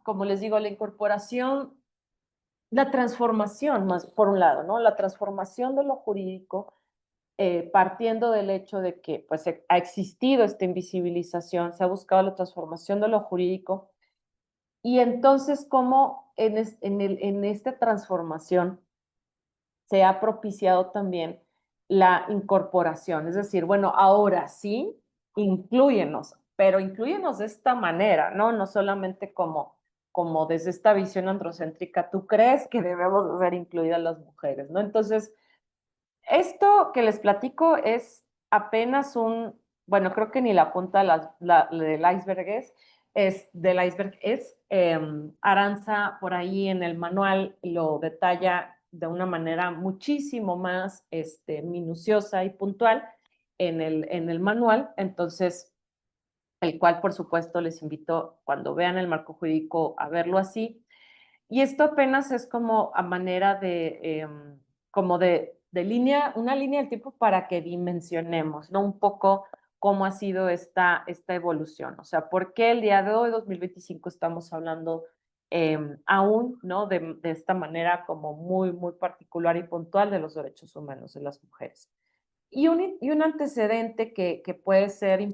como les digo, la incorporación, la transformación, más por un lado, ¿no? La transformación de lo jurídico, partiendo del hecho de que pues, ha existido esta invisibilización, se ha buscado la transformación de lo jurídico, y entonces cómo en esta transformación se ha propiciado también la incorporación, es decir, bueno, ahora sí, inclúyenos, pero inclúyenos de esta manera, ¿no? No solamente como desde esta visión androcéntrica, tú crees que debemos ser incluidas las mujeres, ¿no? Entonces, esto que les platico es apenas bueno, creo que ni la punta del iceberg Aranza por ahí en el manual lo detalla de una manera muchísimo más minuciosa y puntual en el manual. Entonces, el cual, por supuesto, les invito cuando vean el marco jurídico a verlo así. Y esto apenas es como a manera como una línea del tiempo para que dimensionemos, ¿no? Un poco cómo ha sido esta evolución. O sea, ¿por qué el día de hoy, 2025, estamos hablando aún, ¿no? De esta manera como muy, muy particular y puntual de los derechos humanos de las mujeres. Y un antecedente que puede ser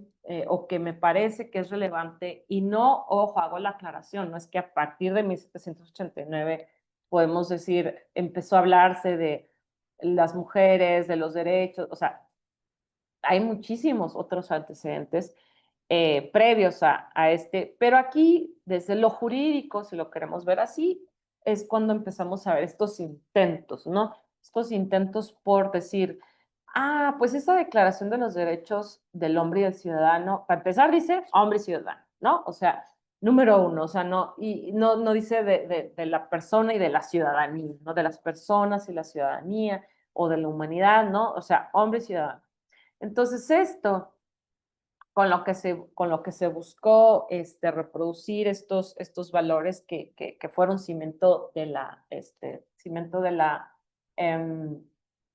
o que me parece que es relevante, y no, ojo, hago la aclaración, no es que a partir de 1789 podemos decir, empezó a hablarse de las mujeres, de los derechos, o sea, hay muchísimos otros antecedentes previos a este, pero aquí, desde lo jurídico, si lo queremos ver así, es cuando empezamos a ver estos intentos, ¿no? Estos intentos por decir, pues esa declaración de los derechos del hombre y del ciudadano, para empezar dice hombre y ciudadano, ¿no? O sea, número uno, o sea, no dice de la persona y de la ciudadanía, ¿no? De las personas y la ciudadanía o de la humanidad, ¿no? O sea, hombre y ciudadano. Entonces esto con lo que se buscó reproducir estos valores que fueron cimiento de la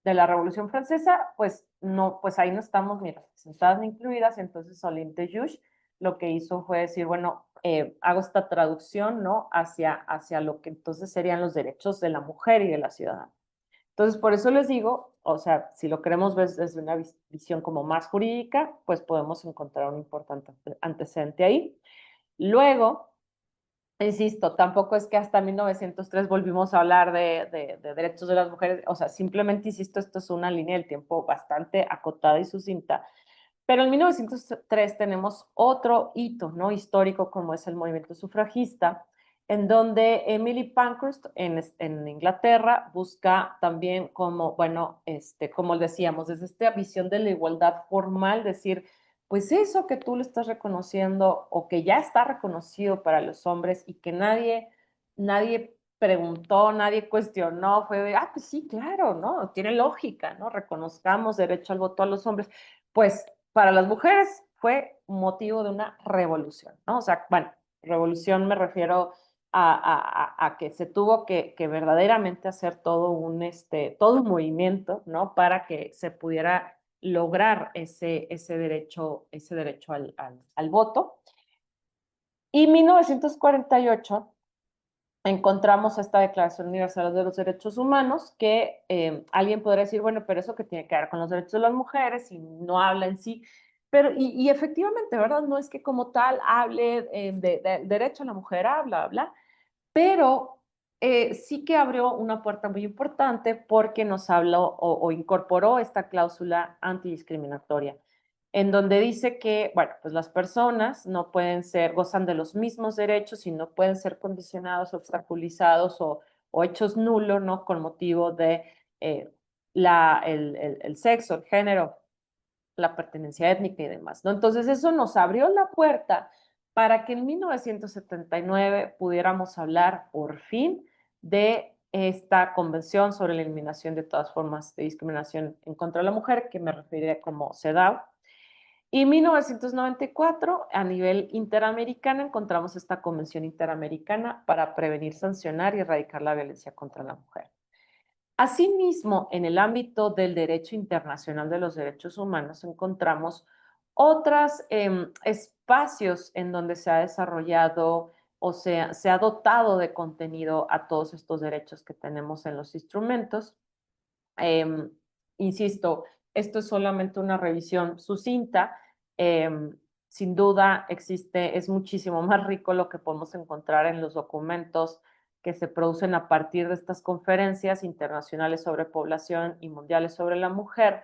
Revolución Francesa, pues no, pues ahí no estamos ni representadas ni incluidas. Entonces Olympe de Gouges lo que hizo fue decir, bueno, hago esta traducción, ¿no? Hacia lo que entonces serían los derechos de la mujer y de la ciudadana. Entonces, por eso les digo, o sea, si lo queremos ver desde una visión como más jurídica, pues podemos encontrar un importante antecedente ahí. Luego, insisto, tampoco es que hasta 1903 volvimos a hablar de derechos de las mujeres, o sea, simplemente, insisto, esto es una línea del tiempo bastante acotada y sucinta. Pero en 1903 tenemos otro hito, ¿no? Histórico, como es el movimiento sufragista, en donde Emily Pankhurst en Inglaterra busca también como, bueno, como decíamos, desde esta visión de la igualdad formal, decir, pues eso que tú le estás reconociendo o que ya está reconocido para los hombres y que nadie preguntó, nadie cuestionó, fue de, pues sí, claro, ¿no? Tiene lógica, ¿no? Reconozcamos derecho al voto a los hombres. Pues para las mujeres fue motivo de una revolución, ¿no? O sea, bueno, revolución me refiero a que se tuvo que verdaderamente hacer todo un movimiento, ¿no? Para que se pudiera lograr ese derecho al voto. Y 1948 encontramos esta Declaración Universal de los Derechos Humanos, que alguien podría decir, bueno, pero eso que tiene que ver con los derechos de las mujeres y no habla en sí. Pero, y efectivamente, ¿verdad? No es que como tal hable de derecho a la mujer, habla, pero sí que abrió una puerta muy importante porque nos habló o incorporó esta cláusula antidiscriminatoria, en donde dice que, bueno, pues las personas no pueden gozan de los mismos derechos y no pueden ser condicionados, obstaculizados o hechos nulos, ¿no? Con motivo de el sexo, el género, la pertenencia étnica y demás, ¿no? Entonces eso nos abrió la puerta para que en 1979 pudiéramos hablar por fin de esta Convención sobre la Eliminación de todas formas de discriminación en contra de la mujer, que me referiré como CEDAW. Y en 1994, a nivel interamericano, encontramos esta Convención Interamericana para prevenir, sancionar y erradicar la violencia contra la mujer. Asimismo, en el ámbito del derecho internacional de los derechos humanos encontramos otros espacios en donde se ha desarrollado o se ha dotado de contenido a todos estos derechos que tenemos en los instrumentos. Insisto, esto es solamente una revisión sucinta. Sin duda es muchísimo más rico lo que podemos encontrar en los documentos que se producen a partir de estas conferencias internacionales sobre población y mundiales sobre la mujer.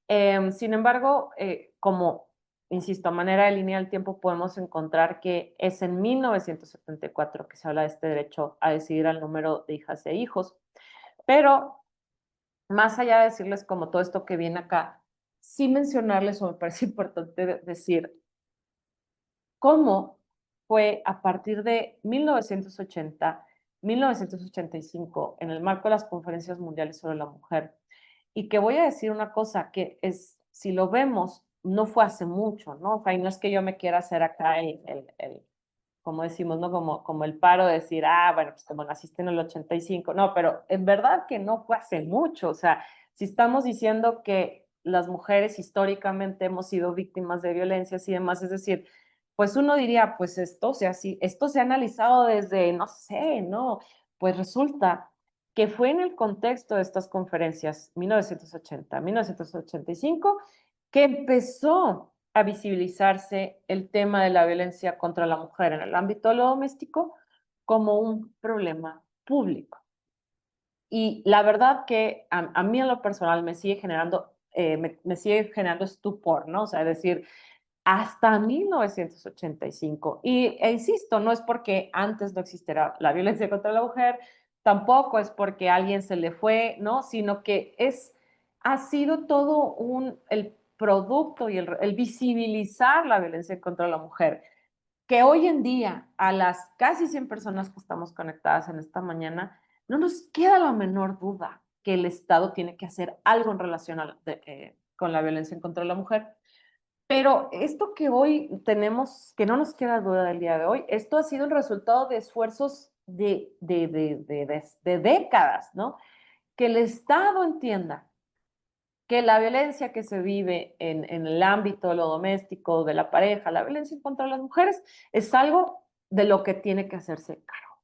Sin embargo, como, insisto, a manera de línea del tiempo, podemos encontrar que es en 1974 que se habla de este derecho a decidir al número de hijas e hijos. Pero más allá de decirles como todo esto que viene acá, sí mencionarles, o me parece importante decir, cómo fue a partir de 1980, 1985, en el marco de las conferencias mundiales sobre la mujer, y que voy a decir una cosa que es, si lo vemos, no fue hace mucho, ¿no? O sea, y no es que yo me quiera hacer acá como decimos, ¿no? Como el paro de decir, bueno, pues como naciste en el 85, no, pero en verdad que no fue hace mucho, o sea, si estamos diciendo que las mujeres históricamente hemos sido víctimas de violencias y demás, es decir, pues uno diría, pues esto se ha analizado desde, no sé, ¿no? Pues resulta que fue en el contexto de estas conferencias 1980, 1985, que empezó a visibilizarse el tema de la violencia contra la mujer en el ámbito de lo doméstico como un problema público. Y la verdad que a mí en lo personal me sigue generando, me sigue generando estupor, ¿no? O sea, es decir, hasta 1985. Insisto, no es porque antes no existiera la violencia contra la mujer, tampoco es porque a alguien se le fue, ¿no? Sino que ha sido todo el producto y el visibilizar la violencia contra la mujer, que hoy en día a las casi 100 personas que estamos conectadas en esta mañana, no nos queda la menor duda que el Estado tiene que hacer algo en relación con la violencia contra la mujer. Pero esto que hoy tenemos, que no nos queda duda del día de hoy, esto ha sido el resultado de esfuerzos de décadas, ¿no? Que el Estado entienda que la violencia que se vive en el ámbito de lo doméstico, de la pareja, la violencia contra las mujeres, es algo de lo que tiene que hacerse cargo.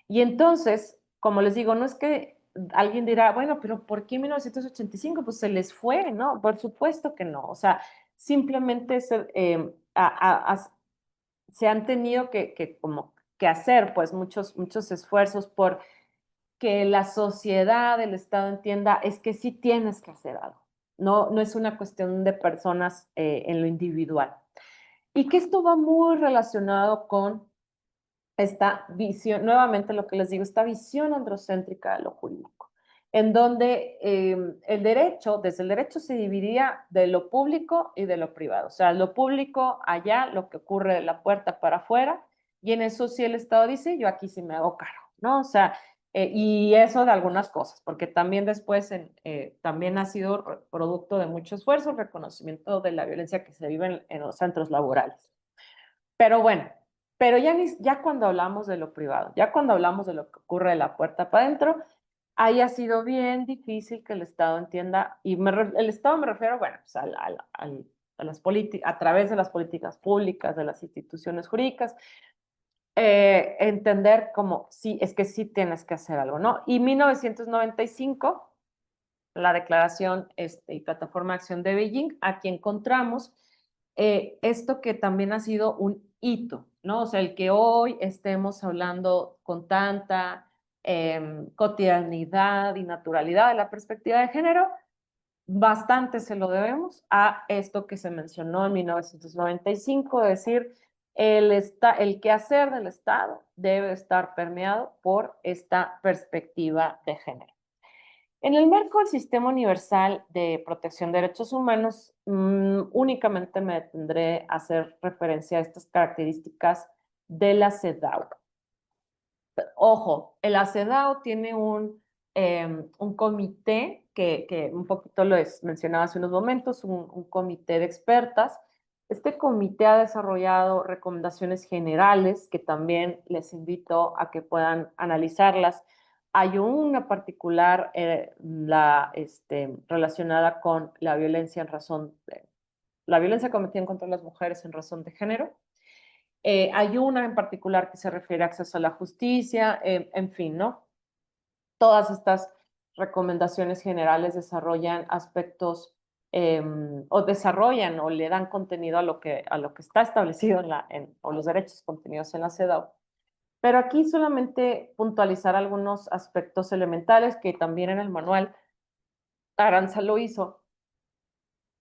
Y entonces, como les digo, no es que alguien dirá, bueno, pero ¿por qué en 1985? Pues se les fue, ¿no? Por supuesto que no. O sea, simplemente se han tenido como que hacer pues muchos esfuerzos por que la sociedad, el Estado entienda, es que sí tienes que hacer algo. No es una cuestión de personas en lo individual. Y que esto va muy relacionado con esta visión, nuevamente lo que les digo, esta visión androcéntrica de lo jurídico, en donde desde el derecho se dividía de lo público y de lo privado. O sea, lo público allá, lo que ocurre de la puerta para afuera, y en eso sí el Estado dice, yo aquí sí me hago cargo, ¿no? O sea, y eso de algunas cosas, porque también después también ha sido producto de mucho esfuerzo, reconocimiento de la violencia que se vive en los centros laborales. Pero bueno, pero ya cuando hablamos de lo privado, ya cuando hablamos de lo que ocurre de la puerta para adentro, ahí ha sido bien difícil que el Estado entienda, y el Estado me refiero, bueno, pues a las a través de las políticas públicas, de las instituciones jurídicas, entender como, sí, es que sí tienes que hacer algo, ¿no? Y 1995, la Declaración y Plataforma de Acción de Beijing, aquí encontramos esto que también ha sido un hito, ¿no? O sea, el que hoy estemos hablando con tanta cotidianidad y naturalidad de la perspectiva de género, bastante se lo debemos a esto que se mencionó en 1995, es decir, el quehacer del Estado debe estar permeado por esta perspectiva de género. En el marco del Sistema Universal de Protección de Derechos Humanos, únicamente me detendré a hacer referencia a estas características de la CEDAW. Ojo, la CEDAW tiene un comité que un poquito lo mencionaba hace unos momentos, un comité de expertas. Este comité ha desarrollado recomendaciones generales que también les invito a que puedan analizarlas. Hay una particular relacionada con la violencia la violencia cometida contra las mujeres en razón de género. Hay una en particular que se refiere a acceso a la justicia, en fin, ¿no? Todas estas recomendaciones generales desarrollan aspectos o desarrollan o le dan contenido a lo que está establecido o los derechos contenidos en la CEDAW. Pero aquí solamente puntualizar algunos aspectos elementales que también en el manual Aranza lo hizo,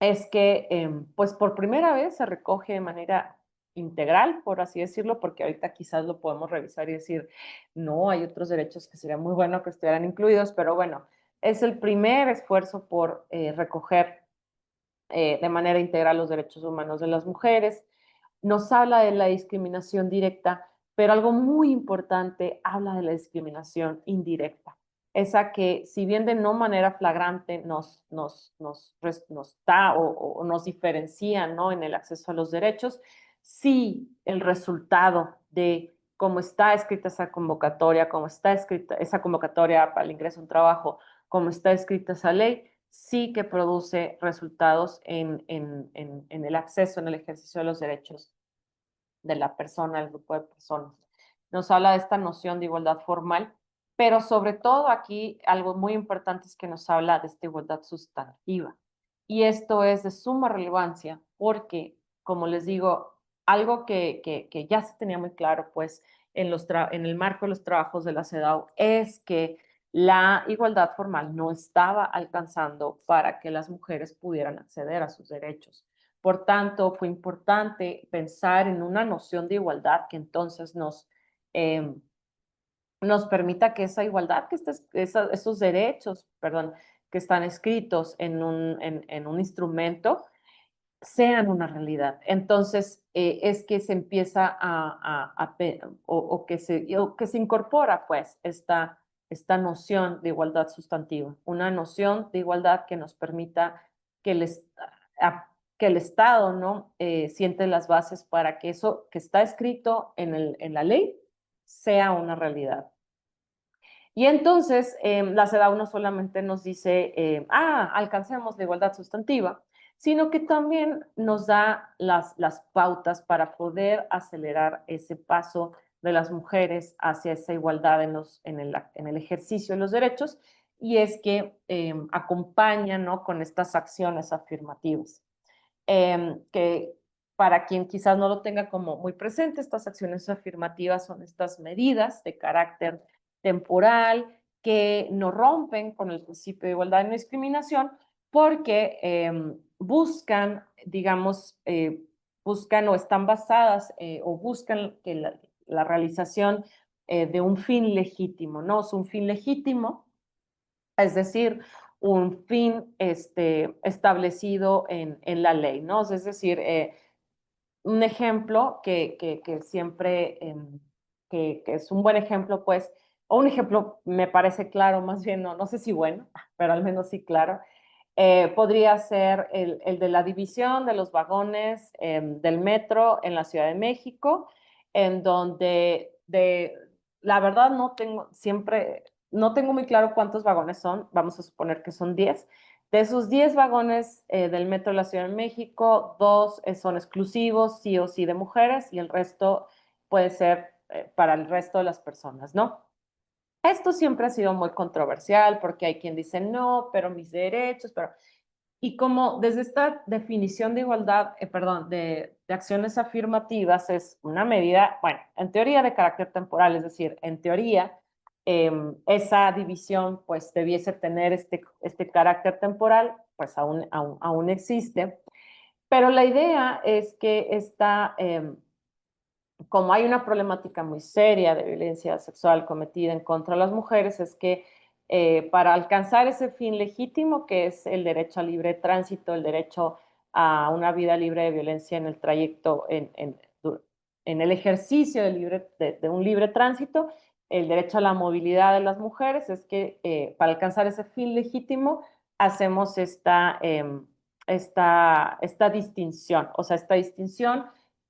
es que pues por primera vez se recoge de manera integral, por así decirlo, porque ahorita quizás lo podemos revisar y decir, no, hay otros derechos que sería muy bueno que estuvieran incluidos, pero bueno, es el primer esfuerzo por recoger de manera integral los derechos humanos de las mujeres. Nos habla de la discriminación directa, pero algo muy importante, habla de la discriminación indirecta. Esa que, si bien de no manera flagrante nos da o nos diferencia, ¿no?, en el acceso a los derechos, sí el resultado de cómo está escrita esa convocatoria, cómo está escrita esa convocatoria para el ingreso a un trabajo, cómo está escrita esa ley, sí que produce resultados en el acceso, en el ejercicio de los derechos de la persona, del grupo de personas. Nos habla de esta noción de igualdad formal, pero sobre todo aquí algo muy importante es que nos habla de esta igualdad sustantiva. Y esto es de suma relevancia porque, como les digo, algo que ya se tenía muy claro, pues, en el marco de los trabajos de la CEDAW, es que la igualdad formal no estaba alcanzando para que las mujeres pudieran acceder a sus derechos. Por tanto, fue importante pensar en una noción de igualdad que entonces nos permita que esa igualdad, esos derechos, perdón, que están escritos en un instrumento, sean una realidad. Entonces, es que se empieza o que se incorpora, pues, esta noción de igualdad sustantiva, una noción de igualdad que nos permita que que el Estado, ¿no? Siente las bases para que eso que está escrito en la ley sea una realidad. Y entonces, la CEDAW no solamente nos dice, alcancemos la igualdad sustantiva, sino que también nos da las pautas para poder acelerar ese paso de las mujeres hacia esa igualdad en el ejercicio de los derechos, y es que acompañan, ¿no?, con estas acciones afirmativas. Que para quien quizás no lo tenga como muy presente, estas acciones afirmativas son estas medidas de carácter temporal que no rompen con el principio de igualdad y no discriminación porque buscan, digamos, buscan o están basadas o buscan que la realización de un fin legítimo, ¿no? Es un fin legítimo, es decir, un fin establecido en la ley, ¿no? Es decir, un ejemplo que siempre, que es un buen ejemplo, pues, o un ejemplo me parece claro, más bien, no sé si bueno, pero al menos sí claro, podría ser el de la división de los vagones del metro en la Ciudad de México, en donde la verdad no tengo muy claro cuántos vagones son, vamos a suponer que son 10. De esos 10 vagones del metro de la Ciudad de México, 2 son exclusivos, sí o sí, de mujeres, y el resto puede ser para el resto de las personas, ¿no? Esto siempre ha sido muy controversial porque hay quien dice no, pero mis derechos, pero... Y como desde esta definición de igualdad, perdón, de acciones afirmativas es una medida, bueno, en teoría de carácter temporal, es decir, en teoría esa división pues debiese tener este carácter temporal, pues aún existe, pero la idea es que como hay una problemática muy seria de violencia sexual cometida en contra de las mujeres, es que para alcanzar ese fin legítimo, que es el derecho a libre tránsito, el derecho a una vida libre de violencia en el trayecto, en el ejercicio de un libre tránsito, el derecho a la movilidad de las mujeres, es que para alcanzar ese fin legítimo hacemos esta distinción, o sea, esta distinción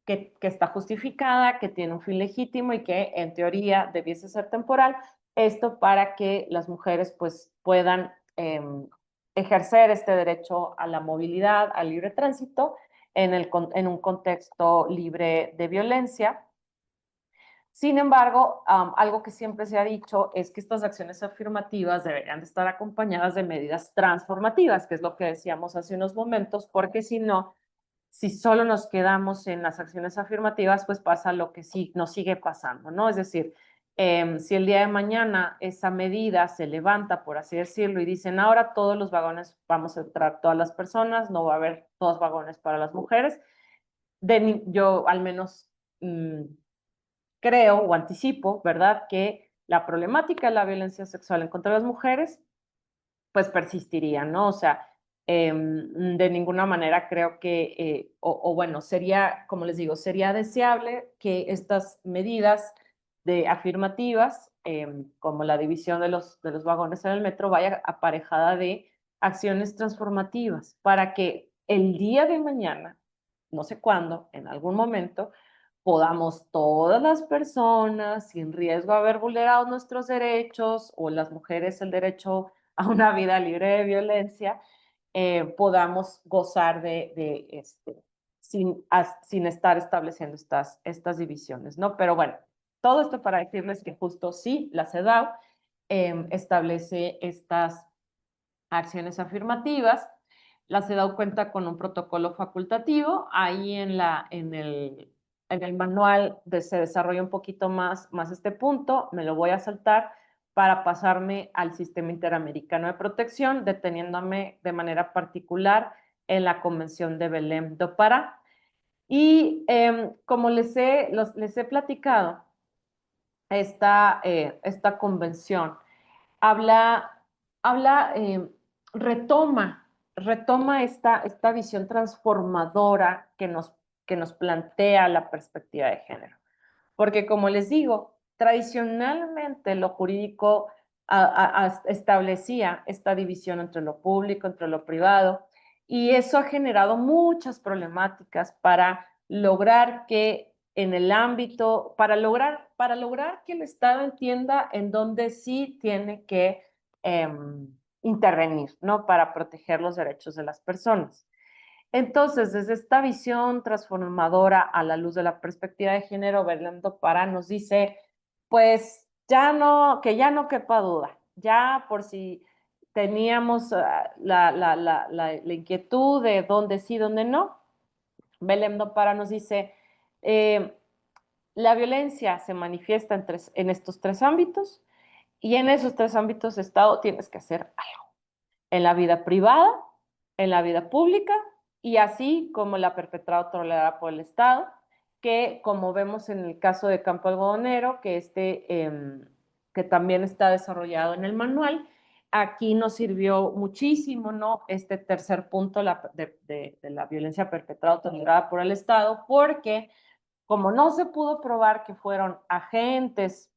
que está justificada, que tiene un fin legítimo y que en teoría debiese ser temporal, esto para que las mujeres pues puedan ejercer este derecho a la movilidad, al libre tránsito en un contexto libre de violencia. Sin embargo, algo que siempre se ha dicho es que estas acciones afirmativas deberían de estar acompañadas de medidas transformativas, que es lo que decíamos hace unos momentos, porque si no, si solo nos quedamos en las acciones afirmativas, pues pasa lo que sí nos sigue pasando, ¿no? Es decir, si el día de mañana esa medida se levanta, por así decirlo, y dicen, ahora todos los vagones vamos a entrar todas las personas, no va a haber 2 vagones para las mujeres, yo al menos creo o anticipo, ¿verdad?, que la problemática de la violencia sexual en contra de las mujeres pues persistiría, ¿no? O sea, de ninguna manera creo que, o bueno, sería, como les digo, sería deseable que estas medidas afirmativas, como la división de los vagones en el metro, vaya aparejada de acciones transformativas para que el día de mañana, no sé cuándo, en algún momento, podamos todas las personas, sin riesgo de haber vulnerado nuestros derechos, o las mujeres el derecho a una vida libre de violencia, podamos gozar sin estar estableciendo estas divisiones, ¿no? Pero bueno, todo esto para decirles que justo sí, la CEDAW establece estas acciones afirmativas. La CEDAW cuenta con un protocolo facultativo. Ahí en el manual se desarrolla un poquito más este punto. Me lo voy a saltar para pasarme al Sistema Interamericano de Protección, deteniéndome de manera particular en la Convención de Belém do Pará. Y como les he platicado, esta convención habla, habla retoma esta visión transformadora que nos plantea la perspectiva de género. Porque como les digo, tradicionalmente lo jurídico establecía esta división entre lo público, entre lo privado, y eso ha generado muchas problemáticas para lograr que en el ámbito, para lograr que el Estado entienda en dónde sí tiene que intervenir, ¿no? Para proteger los derechos de las personas. Entonces, desde esta visión transformadora a la luz de la perspectiva de género, Belén do Pará nos dice, pues ya no, que ya no quepa duda, ya por si teníamos la inquietud de dónde sí, dónde no, Belén do Pará nos dice, la violencia se manifiesta en estos tres ámbitos y en esos tres ámbitos, Estado, tienes que hacer algo. En la vida privada, en la vida pública y así como la perpetrada o tolerada por el Estado, que como vemos en el caso de Campo Algodonero, que también está desarrollado en el manual, aquí nos sirvió muchísimo, ¿no? Este tercer punto de la violencia perpetrada o tolerada por el Estado, porque como no se pudo probar que fueron agentes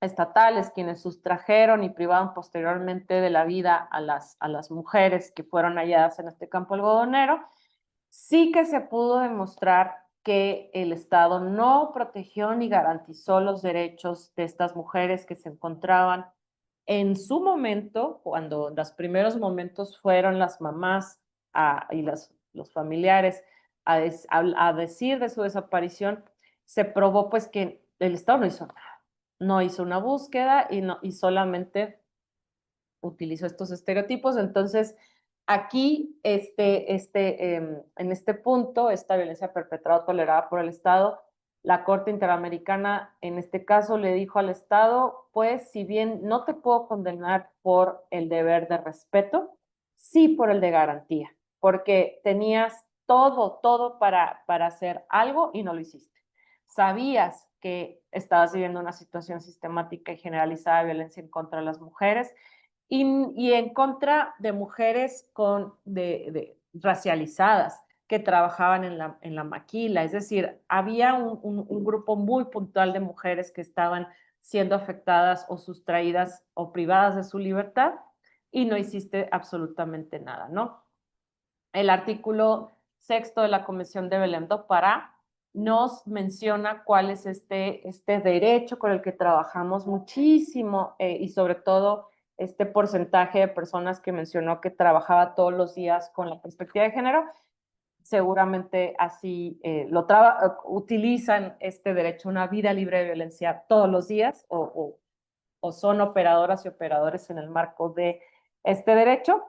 estatales quienes sustrajeron y privaron posteriormente de la vida a las mujeres que fueron halladas en este campo algodonero, sí que se pudo demostrar que el Estado no protegió ni garantizó los derechos de estas mujeres que se encontraban en su momento, cuando los primeros momentos fueron las mamás y los familiares a decir de su desaparición, se probó pues que el Estado no hizo nada, no hizo una búsqueda y solamente utilizó estos estereotipos. Entonces, aquí, en este punto, esta violencia perpetrada o tolerada por el Estado, la Corte Interamericana, en este caso, le dijo al Estado, pues, si bien no te puedo condenar por el deber de respeto, sí por el de garantía, porque tenías todo para hacer algo y no lo hiciste. Sabías que estabas viviendo una situación sistemática y generalizada de violencia en contra de las mujeres, y en contra de mujeres racializadas que trabajaban en la maquila. Es decir, había un grupo muy puntual de mujeres que estaban siendo afectadas o sustraídas o privadas de su libertad y no hiciste absolutamente nada, ¿no? El artículo 6 de la Convención de Belém do Pará nos menciona cuál es este derecho con el que trabajamos muchísimo y sobre todo este porcentaje de personas que mencionó que trabajaba todos los días con la perspectiva de género, seguramente así utilizan este derecho a una vida libre de violencia todos los días o son operadoras y operadores en el marco de este derecho.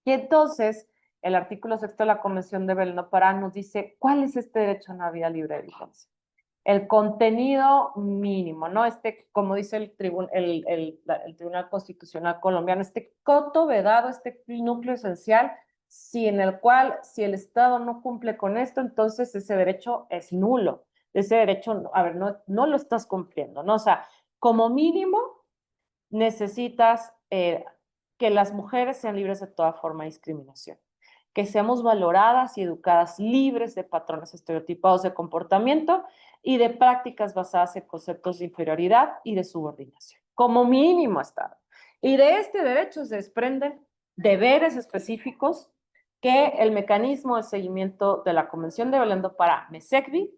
Y entonces, el artículo 6 de la Convención de Belém do Pará nos dice cuál es este derecho a una vida libre de violencia. El contenido mínimo, ¿no? Como dice el Tribunal Constitucional colombiano, este coto vedado, este núcleo esencial, en el cual, si el Estado no cumple con esto, entonces ese derecho es nulo. Ese derecho, a ver, no lo estás cumpliendo, ¿no? O sea, como mínimo, necesitas que las mujeres sean libres de toda forma de discriminación, que seamos valoradas y educadas libres de patrones estereotipados de comportamiento y de prácticas basadas en conceptos de inferioridad y de subordinación, como mínimo Estado. Y de este derecho se desprenden deberes específicos que el mecanismo de seguimiento de la Convención de Belém do Pará, MESECBI,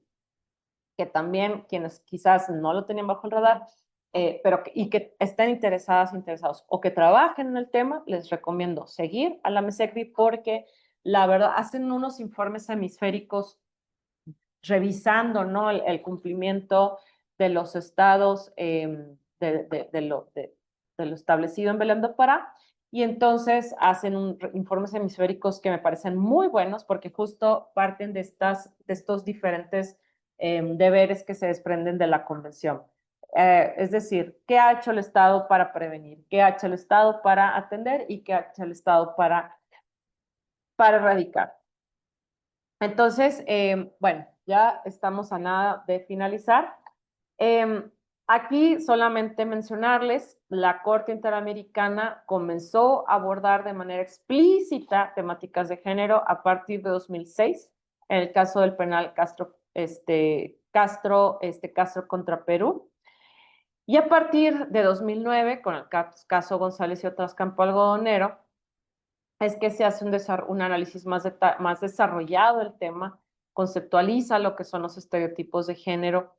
que también quienes quizás no lo tenían bajo el radar, y que estén interesados o que trabajen en el tema, les recomiendo seguir a la MESECBI porque la verdad hacen unos informes hemisféricos revisando, ¿no? el cumplimiento de los estados de lo establecido en Belém do Pará, y entonces hacen informes hemisféricos que me parecen muy buenos porque justo parten de estos diferentes deberes que se desprenden de la convención. Es decir, ¿qué ha hecho el Estado para prevenir? ¿Qué ha hecho el Estado para atender? ¿Y qué ha hecho el Estado para erradicar? Entonces, bueno, ya estamos a nada de finalizar. Aquí solamente mencionarles, la Corte Interamericana comenzó a abordar de manera explícita temáticas de género a partir de 2006, en el caso del penal Castro contra Perú. Y a partir de 2009, con el caso González y otras Campo Algodonero, es que se hace un análisis más desarrollado del tema, conceptualiza lo que son los estereotipos de género.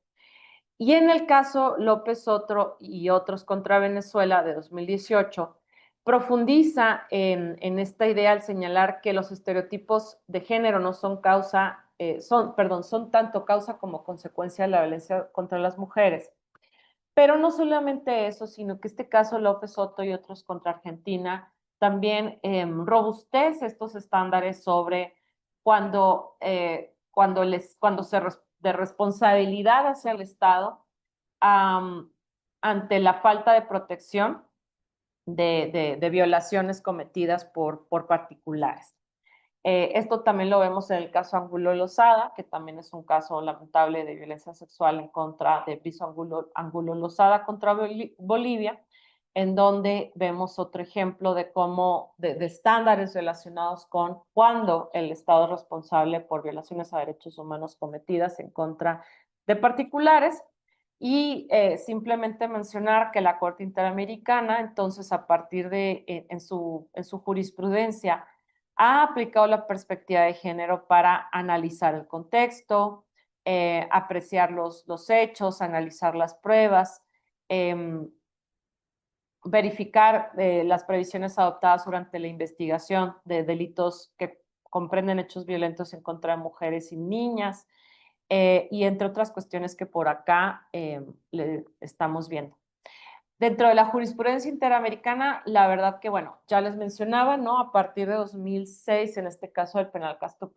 Y en el caso López Otro y otros contra Venezuela de 2018, profundiza en esta idea al señalar que los estereotipos de género no son son tanto causa como consecuencia de la violencia contra las mujeres. Pero no solamente eso, sino que este caso López Soto y otros contra Argentina también robustece estos estándares sobre cuando de responsabilidad hacia el Estado ante la falta de protección de violaciones cometidas por particulares. Esto también lo vemos en el caso Angulo Lozada, que también es un caso lamentable de violencia sexual en contra de Brizo Angulo Lozada contra Bolivia, en donde vemos otro ejemplo de de estándares relacionados con cuando el Estado es responsable por violaciones a derechos humanos cometidas en contra de particulares. Y simplemente mencionar que la Corte Interamericana, entonces, a partir en su jurisprudencia, ha aplicado la perspectiva de género para analizar el contexto, apreciar los hechos, analizar las pruebas, verificar las previsiones adoptadas durante la investigación de delitos que comprenden hechos violentos en contra de mujeres y niñas, y entre otras cuestiones que por acá le estamos viendo. Dentro de la jurisprudencia interamericana, la verdad que, bueno, ya les mencionaba, ¿no? A partir de 2006, en este caso del penal Castro,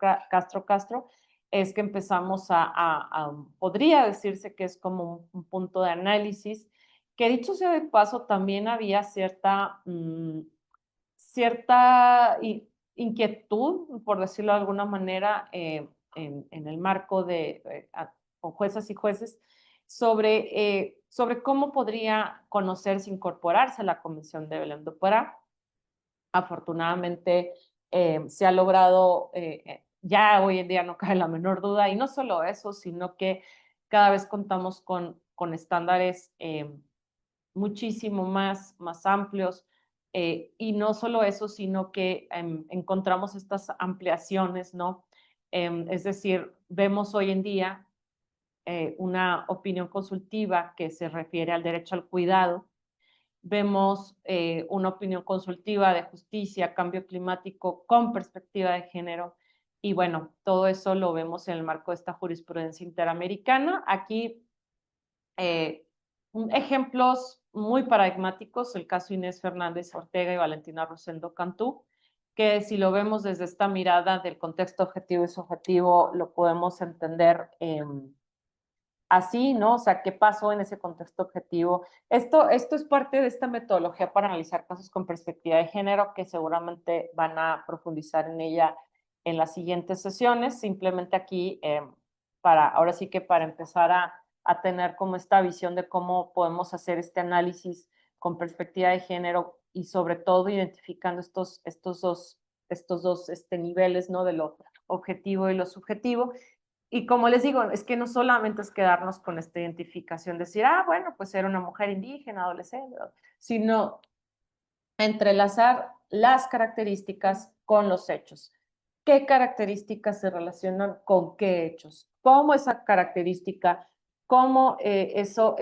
es que empezamos podría decirse que es como un punto de análisis, que dicho sea de paso, también había cierta inquietud, por decirlo de alguna manera, en el marco con juezas y jueces, sobre cómo podría conocerse, incorporarse a la Convención de Belém do Pará. Afortunadamente se ha logrado, ya hoy en día no cabe la menor duda, y no solo eso, sino que cada vez contamos con estándares muchísimo más amplios, y no solo eso, sino que encontramos estas ampliaciones, ¿no? Es decir, vemos hoy en día una opinión consultiva que se refiere al derecho al cuidado, vemos una opinión consultiva de justicia, cambio climático con perspectiva de género, y bueno, todo eso lo vemos en el marco de esta jurisprudencia interamericana. Aquí ejemplos muy paradigmáticos, el caso Inés Fernández Ortega y Valentina Rosendo Cantú, que si lo vemos desde esta mirada del contexto objetivo y subjetivo, lo podemos entender así, ¿no? O sea, ¿qué pasó en ese contexto objetivo? Esto es parte de esta metodología para analizar casos con perspectiva de género, que seguramente van a profundizar en ella en las siguientes sesiones. Simplemente aquí, ahora sí que para empezar a tener como esta visión de cómo podemos hacer este análisis con perspectiva de género y sobre todo identificando estos dos niveles, ¿no? De lo objetivo y lo subjetivo. Y como les digo, es que no solamente es quedarnos con esta identificación, decir, bueno, pues era una mujer indígena, adolescente, sino entrelazar las características con los hechos. ¿Qué características se relacionan con qué hechos? ¿Cómo esa característica, cómo eso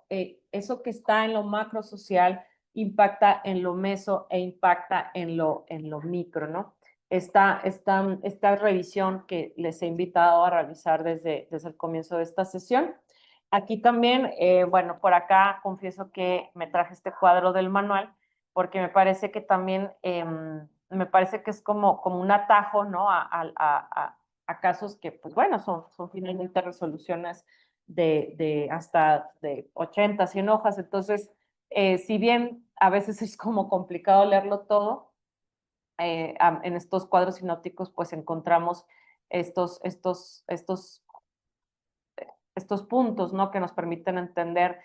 que está en lo macro social impacta en lo meso e impacta en lo micro, ¿no? Esta revisión que les he invitado a realizar desde el comienzo de esta sesión. Aquí también, bueno, por acá confieso que me traje este cuadro del manual, porque me parece que también, me parece que es como un atajo, ¿no? A casos que, pues bueno, son finalmente resoluciones de hasta de 80, 100 hojas. Entonces, si bien a veces es como complicado leerlo todo, en estos cuadros sinópticos, pues encontramos estos puntos, ¿no? Que nos permiten entender,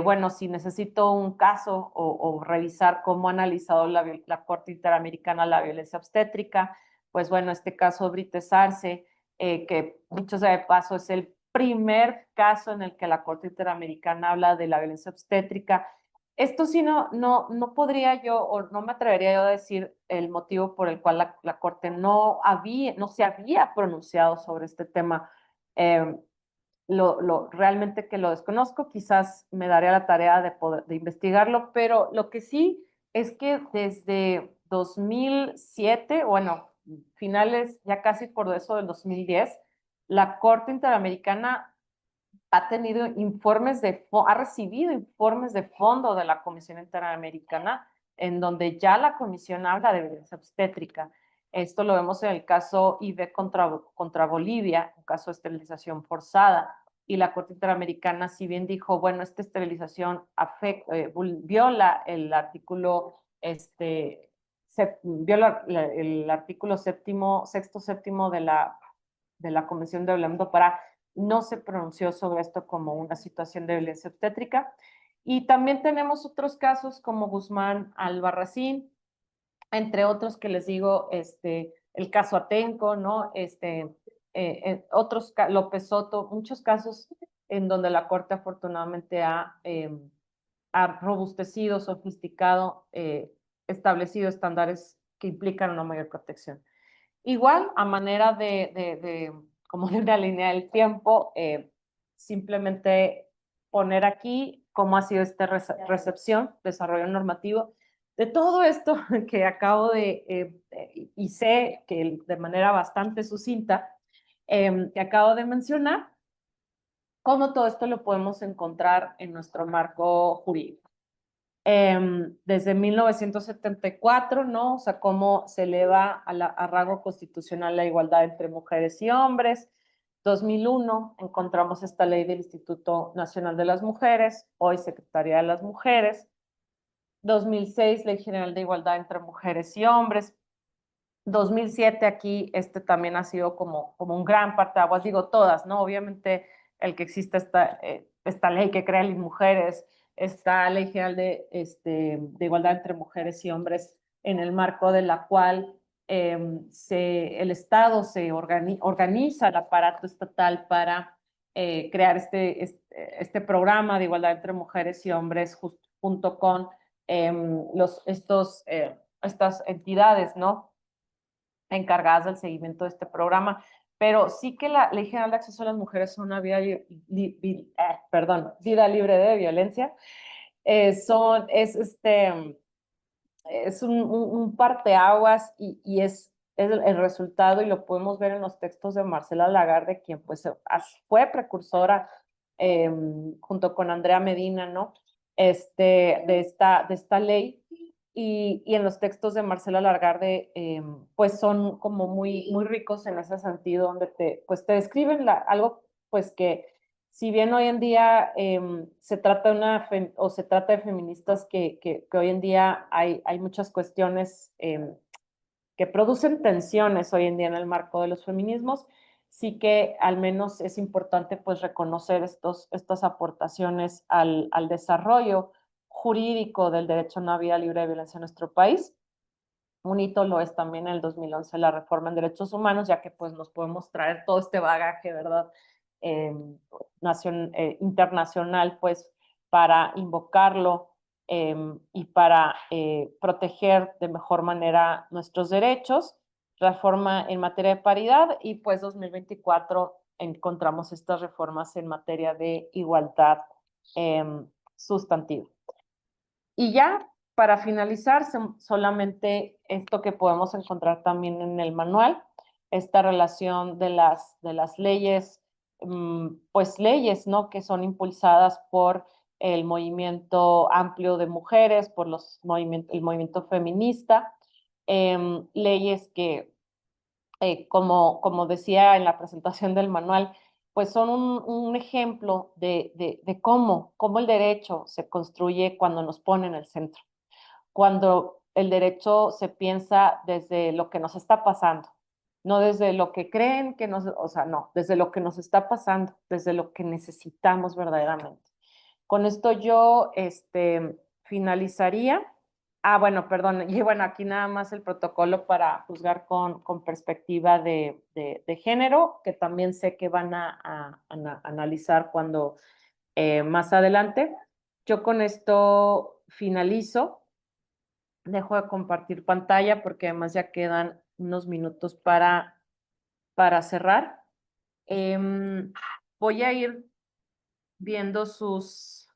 bueno, si necesito un caso o revisar cómo ha analizado la Corte Interamericana la violencia obstétrica, pues bueno, este caso Brites Arce, que dicho sea de paso es el primer caso en el que la Corte Interamericana habla de la violencia obstétrica, Esto sí no podría yo o no me atrevería yo a decir el motivo por el cual la Corte no se había pronunciado sobre este tema. Eh, realmente que lo desconozco, quizás me daré a la tarea de investigarlo, pero lo que sí es que desde 2007, bueno, finales ya casi por eso del 2010, la Corte Interamericana ha recibido informes de fondo de la Comisión Interamericana, en donde ya la Comisión habla de violencia obstétrica. Esto lo vemos en el caso IB contra Bolivia, un caso de esterilización forzada. Y la Corte Interamericana, si bien dijo, bueno, esta esterilización viola el artículo, viola el artículo sexto, séptimo de la Convención de Orlando para no se pronunció sobre esto como una situación de violencia obstétrica. Y también tenemos otros casos como Guzmán Albarracín, entre otros que les digo, el caso Atenco, ¿no? Otros, López Soto, muchos casos en donde la Corte afortunadamente ha robustecido, sofisticado, establecido estándares que implican una mayor protección. Igual, a manera como de alinear el tiempo, simplemente poner aquí cómo ha sido esta recepción, desarrollo normativo de todo esto que acabo y sé que de manera bastante sucinta, que acabo de mencionar, cómo todo esto lo podemos encontrar en nuestro marco jurídico. Desde 1974, ¿no? O sea, cómo se eleva a rango constitucional la igualdad entre mujeres y hombres. 2001, encontramos esta ley del Instituto Nacional de las Mujeres, hoy Secretaría de las Mujeres. 2006, Ley General de Igualdad entre Mujeres y Hombres. 2007, aquí también ha sido como un gran parteaguas, digo todas, ¿no? Obviamente el que exista esta ley que crea las mujeres, esta ley general de igualdad entre mujeres y hombres, en el marco de la cual el Estado se organiza el aparato estatal para crear este programa de igualdad entre mujeres y hombres junto con estas entidades, ¿no? Encargadas del seguimiento de este programa, pero sí que la Ley General de Acceso a las Mujeres a una vida libre de violencia es un parteaguas y es el resultado, y lo podemos ver en los textos de Marcela Lagarde, quien pues fue precursora junto con Andrea Medina, ¿no? De esta ley. Y en los textos de Marcela Lagarde, pues son como muy ricos en ese sentido, donde te describen algo, pues que si bien hoy en día se trata de feministas que hoy en día hay muchas cuestiones que producen tensiones hoy en día en el marco de los feminismos, sí que al menos es importante pues reconocer estas aportaciones al desarrollo jurídico del derecho a una vida libre de violencia en nuestro país. Un hito lo es también en el 2011 la reforma en derechos humanos, ya que pues nos podemos traer todo este bagaje, ¿verdad? Internacional, pues para invocarlo y para proteger de mejor manera nuestros derechos. Reforma en materia de paridad y pues 2024 encontramos estas reformas en materia de igualdad sustantiva. Y ya, para finalizar, solamente esto que podemos encontrar también en el manual, esta relación de las leyes, pues leyes, ¿no? Que son impulsadas por el movimiento amplio de mujeres, por el movimiento feminista, leyes que, como decía en la presentación del manual, pues son un ejemplo de cómo el derecho se construye cuando nos pone en el centro, cuando el derecho se piensa desde lo que nos está pasando, no desde lo que creen o sea, no, desde lo que nos está pasando, desde lo que necesitamos verdaderamente. Con esto yo finalizaría. Bueno, perdón, y bueno, aquí nada más el protocolo para juzgar con perspectiva de género, que también sé que van a analizar cuando más adelante. Yo con esto finalizo. Dejo de compartir pantalla porque además ya quedan unos minutos para cerrar. Voy a ir viendo sus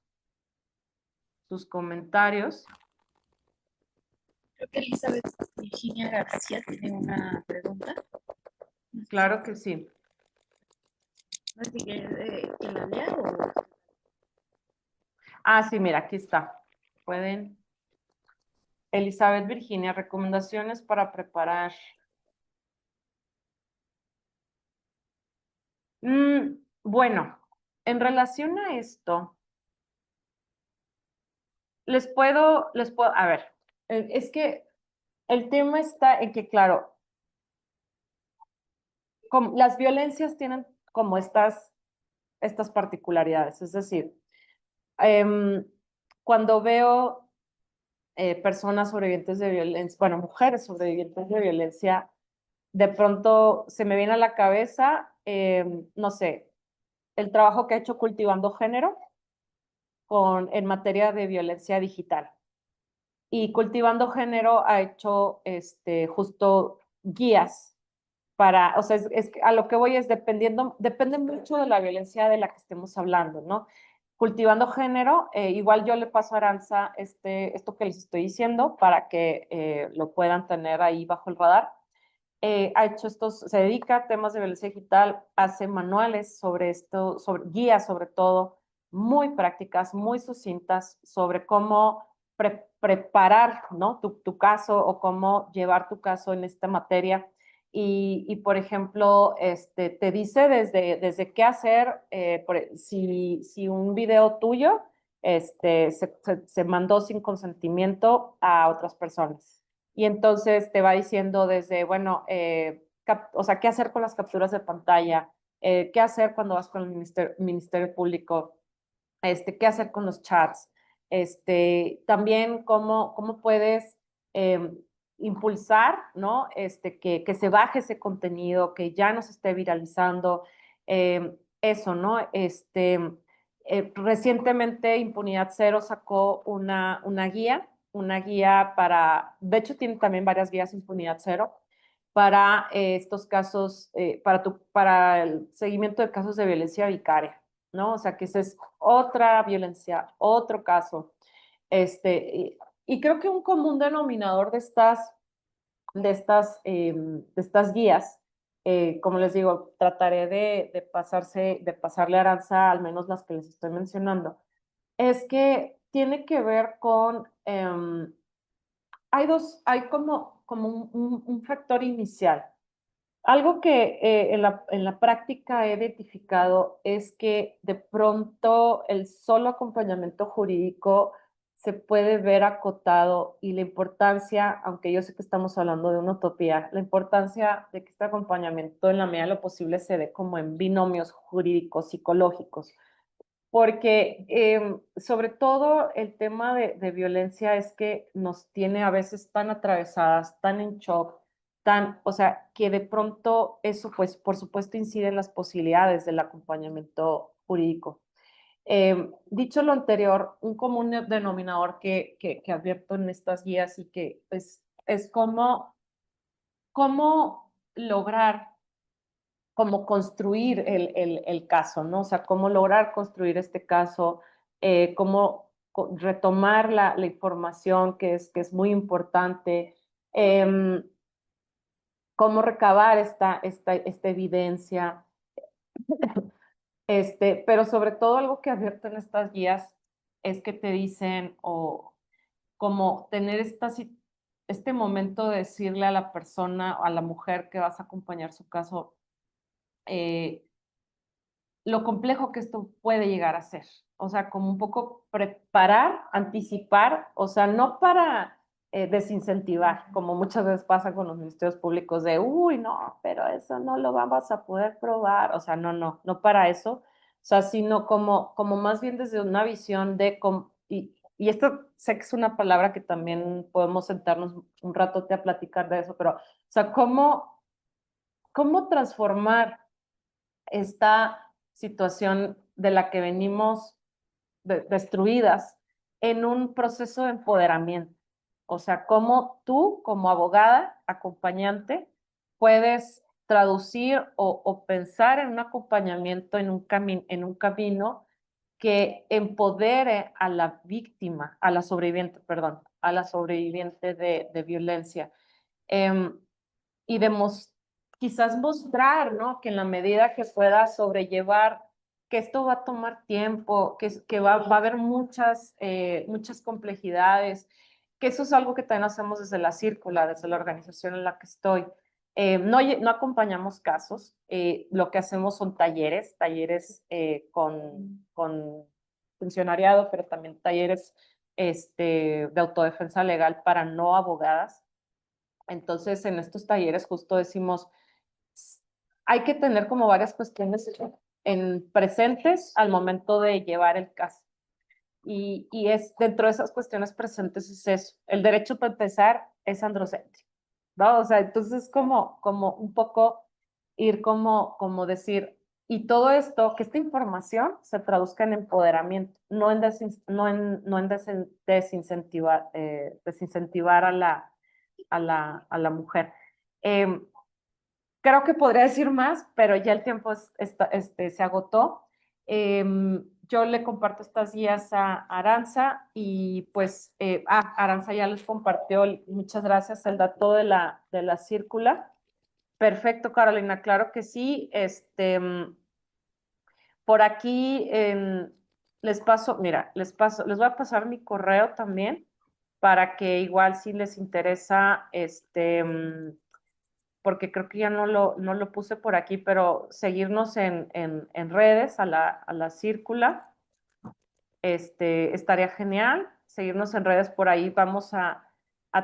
comentarios. Creo que Elizabeth Virginia García tiene una pregunta. Claro que sí. No sé si quieres que la lea o... Ah, sí, mira, aquí está. Pueden. Elizabeth Virginia, recomendaciones para preparar. Bueno, en relación a esto, a ver, es que el tema está en que, claro, las violencias tienen como estas particularidades, es decir, cuando veo personas sobrevivientes de violencia, bueno, mujeres sobrevivientes de violencia, de pronto se me viene a la cabeza, no sé, el trabajo que ha hecho Cultivando Género en materia de violencia digital. Y Cultivando Género ha hecho justo guías o sea, a lo que voy es depende mucho de la violencia de la que estemos hablando, ¿no? Cultivando Género, igual yo le paso a Aranza esto que les estoy diciendo para que lo puedan tener ahí bajo el radar. Ha hecho se dedica a temas de violencia digital, hace manuales sobre esto, guías sobre todo, muy prácticas, muy sucintas sobre cómo preparar, ¿no? tu caso o cómo llevar tu caso en esta materia. Por ejemplo, te dice desde qué hacer, si un video tuyo se mandó sin consentimiento a otras personas. Y entonces te va diciendo desde, bueno, o sea, qué hacer con las capturas de pantalla, qué hacer cuando vas con el Ministerio Público, qué hacer con los chats, también cómo puedes impulsar, ¿no? Que se baje ese contenido, que ya no se esté viralizando, eso, ¿no? Recientemente Impunidad Cero sacó una guía de hecho tiene también varias guías Impunidad Cero, para estos casos, para el seguimiento de casos de violencia vicaria, ¿no? O sea, que esa es otra violencia, otro caso. Y creo que un común denominador de estas guías, como les digo, trataré de pasarle a Aranza al menos las que les estoy mencionando, es que tiene que ver con, hay como un factor inicial. Algo que en la práctica he identificado es que de pronto el solo acompañamiento jurídico se puede ver acotado y la importancia, aunque yo sé que estamos hablando de una utopía, la importancia de que este acompañamiento en la medida de lo posible se dé como en binomios jurídicos, psicológicos, porque sobre todo el tema de violencia es que nos tiene a veces tan atravesadas, tan en shock, o sea, que de pronto eso, pues, por supuesto, incide en las posibilidades del acompañamiento jurídico. Dicho lo anterior, un común denominador que advierto en estas guías y que pues, es cómo lograr, cómo construir el caso, ¿no? O sea, cómo lograr construir este caso, cómo retomar la información que es muy importante, cómo recabar esta evidencia, pero sobre todo algo que advierto en estas guías es que te dicen o como tener este momento de decirle a la persona, a la mujer que vas a acompañar su caso, lo complejo que esto puede llegar a ser. O sea, como un poco preparar, anticipar, o sea, no para desincentivar, como muchas veces pasa con los ministerios públicos de, uy, no, pero eso no lo vamos a poder probar. O sea, no para eso. O sea, sino como más bien desde una visión y esto sé que es una palabra que también podemos sentarnos un rato a platicar de eso, pero, o sea, cómo transformar esta situación de la que venimos destruidas en un proceso de empoderamiento. O sea, cómo tú, como abogada, acompañante, puedes traducir o pensar en un acompañamiento, en un camino que empodere a la víctima, a la sobreviviente, perdón, a la sobreviviente de violencia. Em, y quizás mostrar, ¿no? Que en la medida que pueda sobrellevar, que esto va a tomar tiempo, que va a haber muchas complejidades, que eso es algo que también hacemos desde la Círcula, desde la organización en la que estoy. No acompañamos casos, lo que hacemos son talleres con funcionariado, pero también talleres de autodefensa legal para no abogadas. Entonces, en estos talleres justo decimos, hay que tener como varias cuestiones en presentes al momento de llevar el caso. Y es dentro de esas cuestiones presentes es eso. El derecho para empezar es androcéntrico, ¿no? O sea, entonces como un poco ir como decir, y todo esto, que esta información se traduzca en empoderamiento, no en desincentivar a la mujer. Creo que podría decir más, pero ya el tiempo se agotó. Yo le comparto estas guías a Aranza y pues, Aranza ya les compartió, muchas gracias, el dato de la círcula. Perfecto, Carolina, claro que sí. Por aquí les paso, mira, les voy a pasar mi correo también para que igual si les interesa, porque creo que ya no lo puse por aquí, pero seguirnos en redes a la círcula, estaría genial. Seguirnos en redes por ahí. Vamos a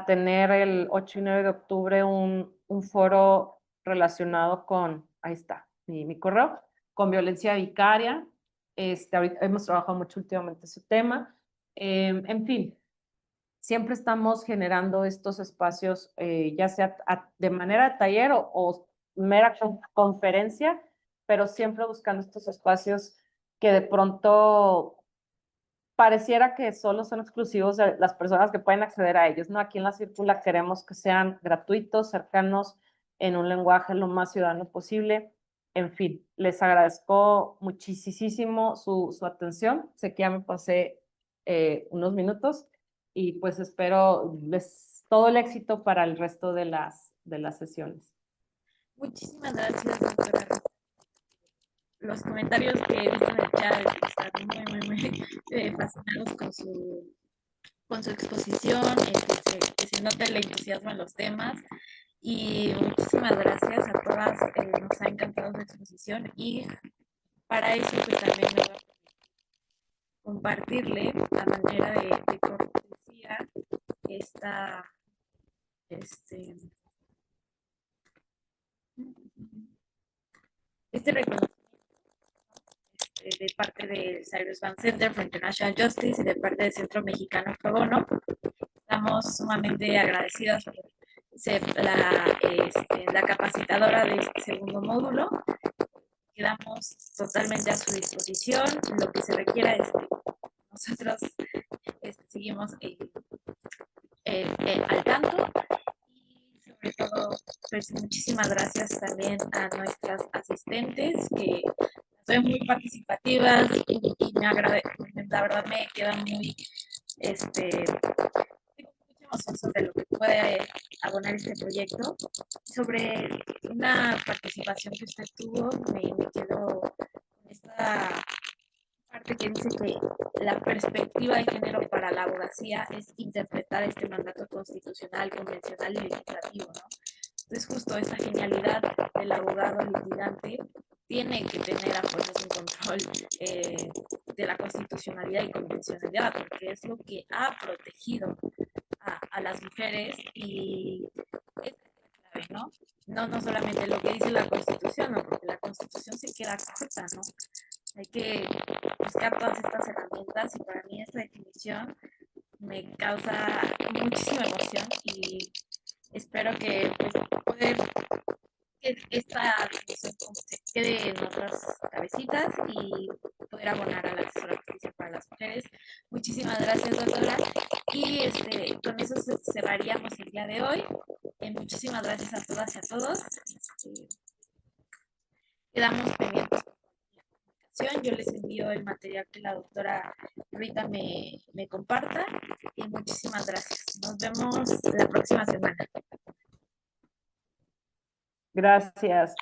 tener el 8 y 9 de octubre un foro relacionado con, ahí está, mi correo, con violencia vicaria. Ahorita hemos trabajado mucho últimamente ese tema. En fin, siempre estamos generando estos espacios, ya sea de manera de taller o mera conferencia, pero siempre buscando estos espacios que de pronto pareciera que solo son exclusivos de las personas que pueden acceder a ellos, ¿no? Aquí en la Círcula queremos que sean gratuitos, cercanos, en un lenguaje lo más ciudadano posible. En fin, les agradezco muchísimo su atención. Sé que ya me pasé unos minutos y pues espero todo el éxito para el resto de las sesiones. Muchísimas gracias, doctora. Los comentarios que he visto en el chat están muy fascinados con su exposición, que se nota el entusiasmo en los temas. Y muchísimas gracias a todas, nos ha encantado su exposición y para eso pues también me voy a compartirle a manera de cortesía esta, este reconocimiento de parte del Cyrus Van Center for International Justice y de parte del Centro Mexicano Pro Bono. Estamos sumamente agradecidas por ser la capacitadora de este segundo módulo. Quedamos totalmente a su disposición. Lo que se requiera, nosotros seguimos al tanto. Y sobre todo, pues muchísimas gracias también a nuestras asistentes que son muy participativas y la verdad me queda muy emoción sobre lo que puede abonar este proyecto. Sobre una participación que usted tuvo, me quedó con esta parte que dice que la perspectiva de género para la abogacía es interpretar este mandato constitucional, convencional y legislativo, ¿no? Entonces, justo esa genialidad del abogado litigante tiene que tener a fuerzas un control de la constitucionalidad y convencionalidad, porque es lo que ha protegido a las mujeres y es clave, ¿no? No solamente lo que dice la Constitución, ¿no? Porque la Constitución se queda corta, ¿no? Hay que buscar todas estas herramientas y para mí esta definición me causa muchísima emoción y espero que pues, poder que esta definición se quede en nuestras cabecitas y poder abonar a la justicia para las mujeres. Muchas Muchísimas gracias, doctora. Y con eso cerraríamos el día de hoy. Muchísimas gracias a todas y a todos. Quedamos pendientes. Yo les envío el material que la doctora Rita me comparta y muchísimas gracias. Nos vemos la próxima semana. Gracias.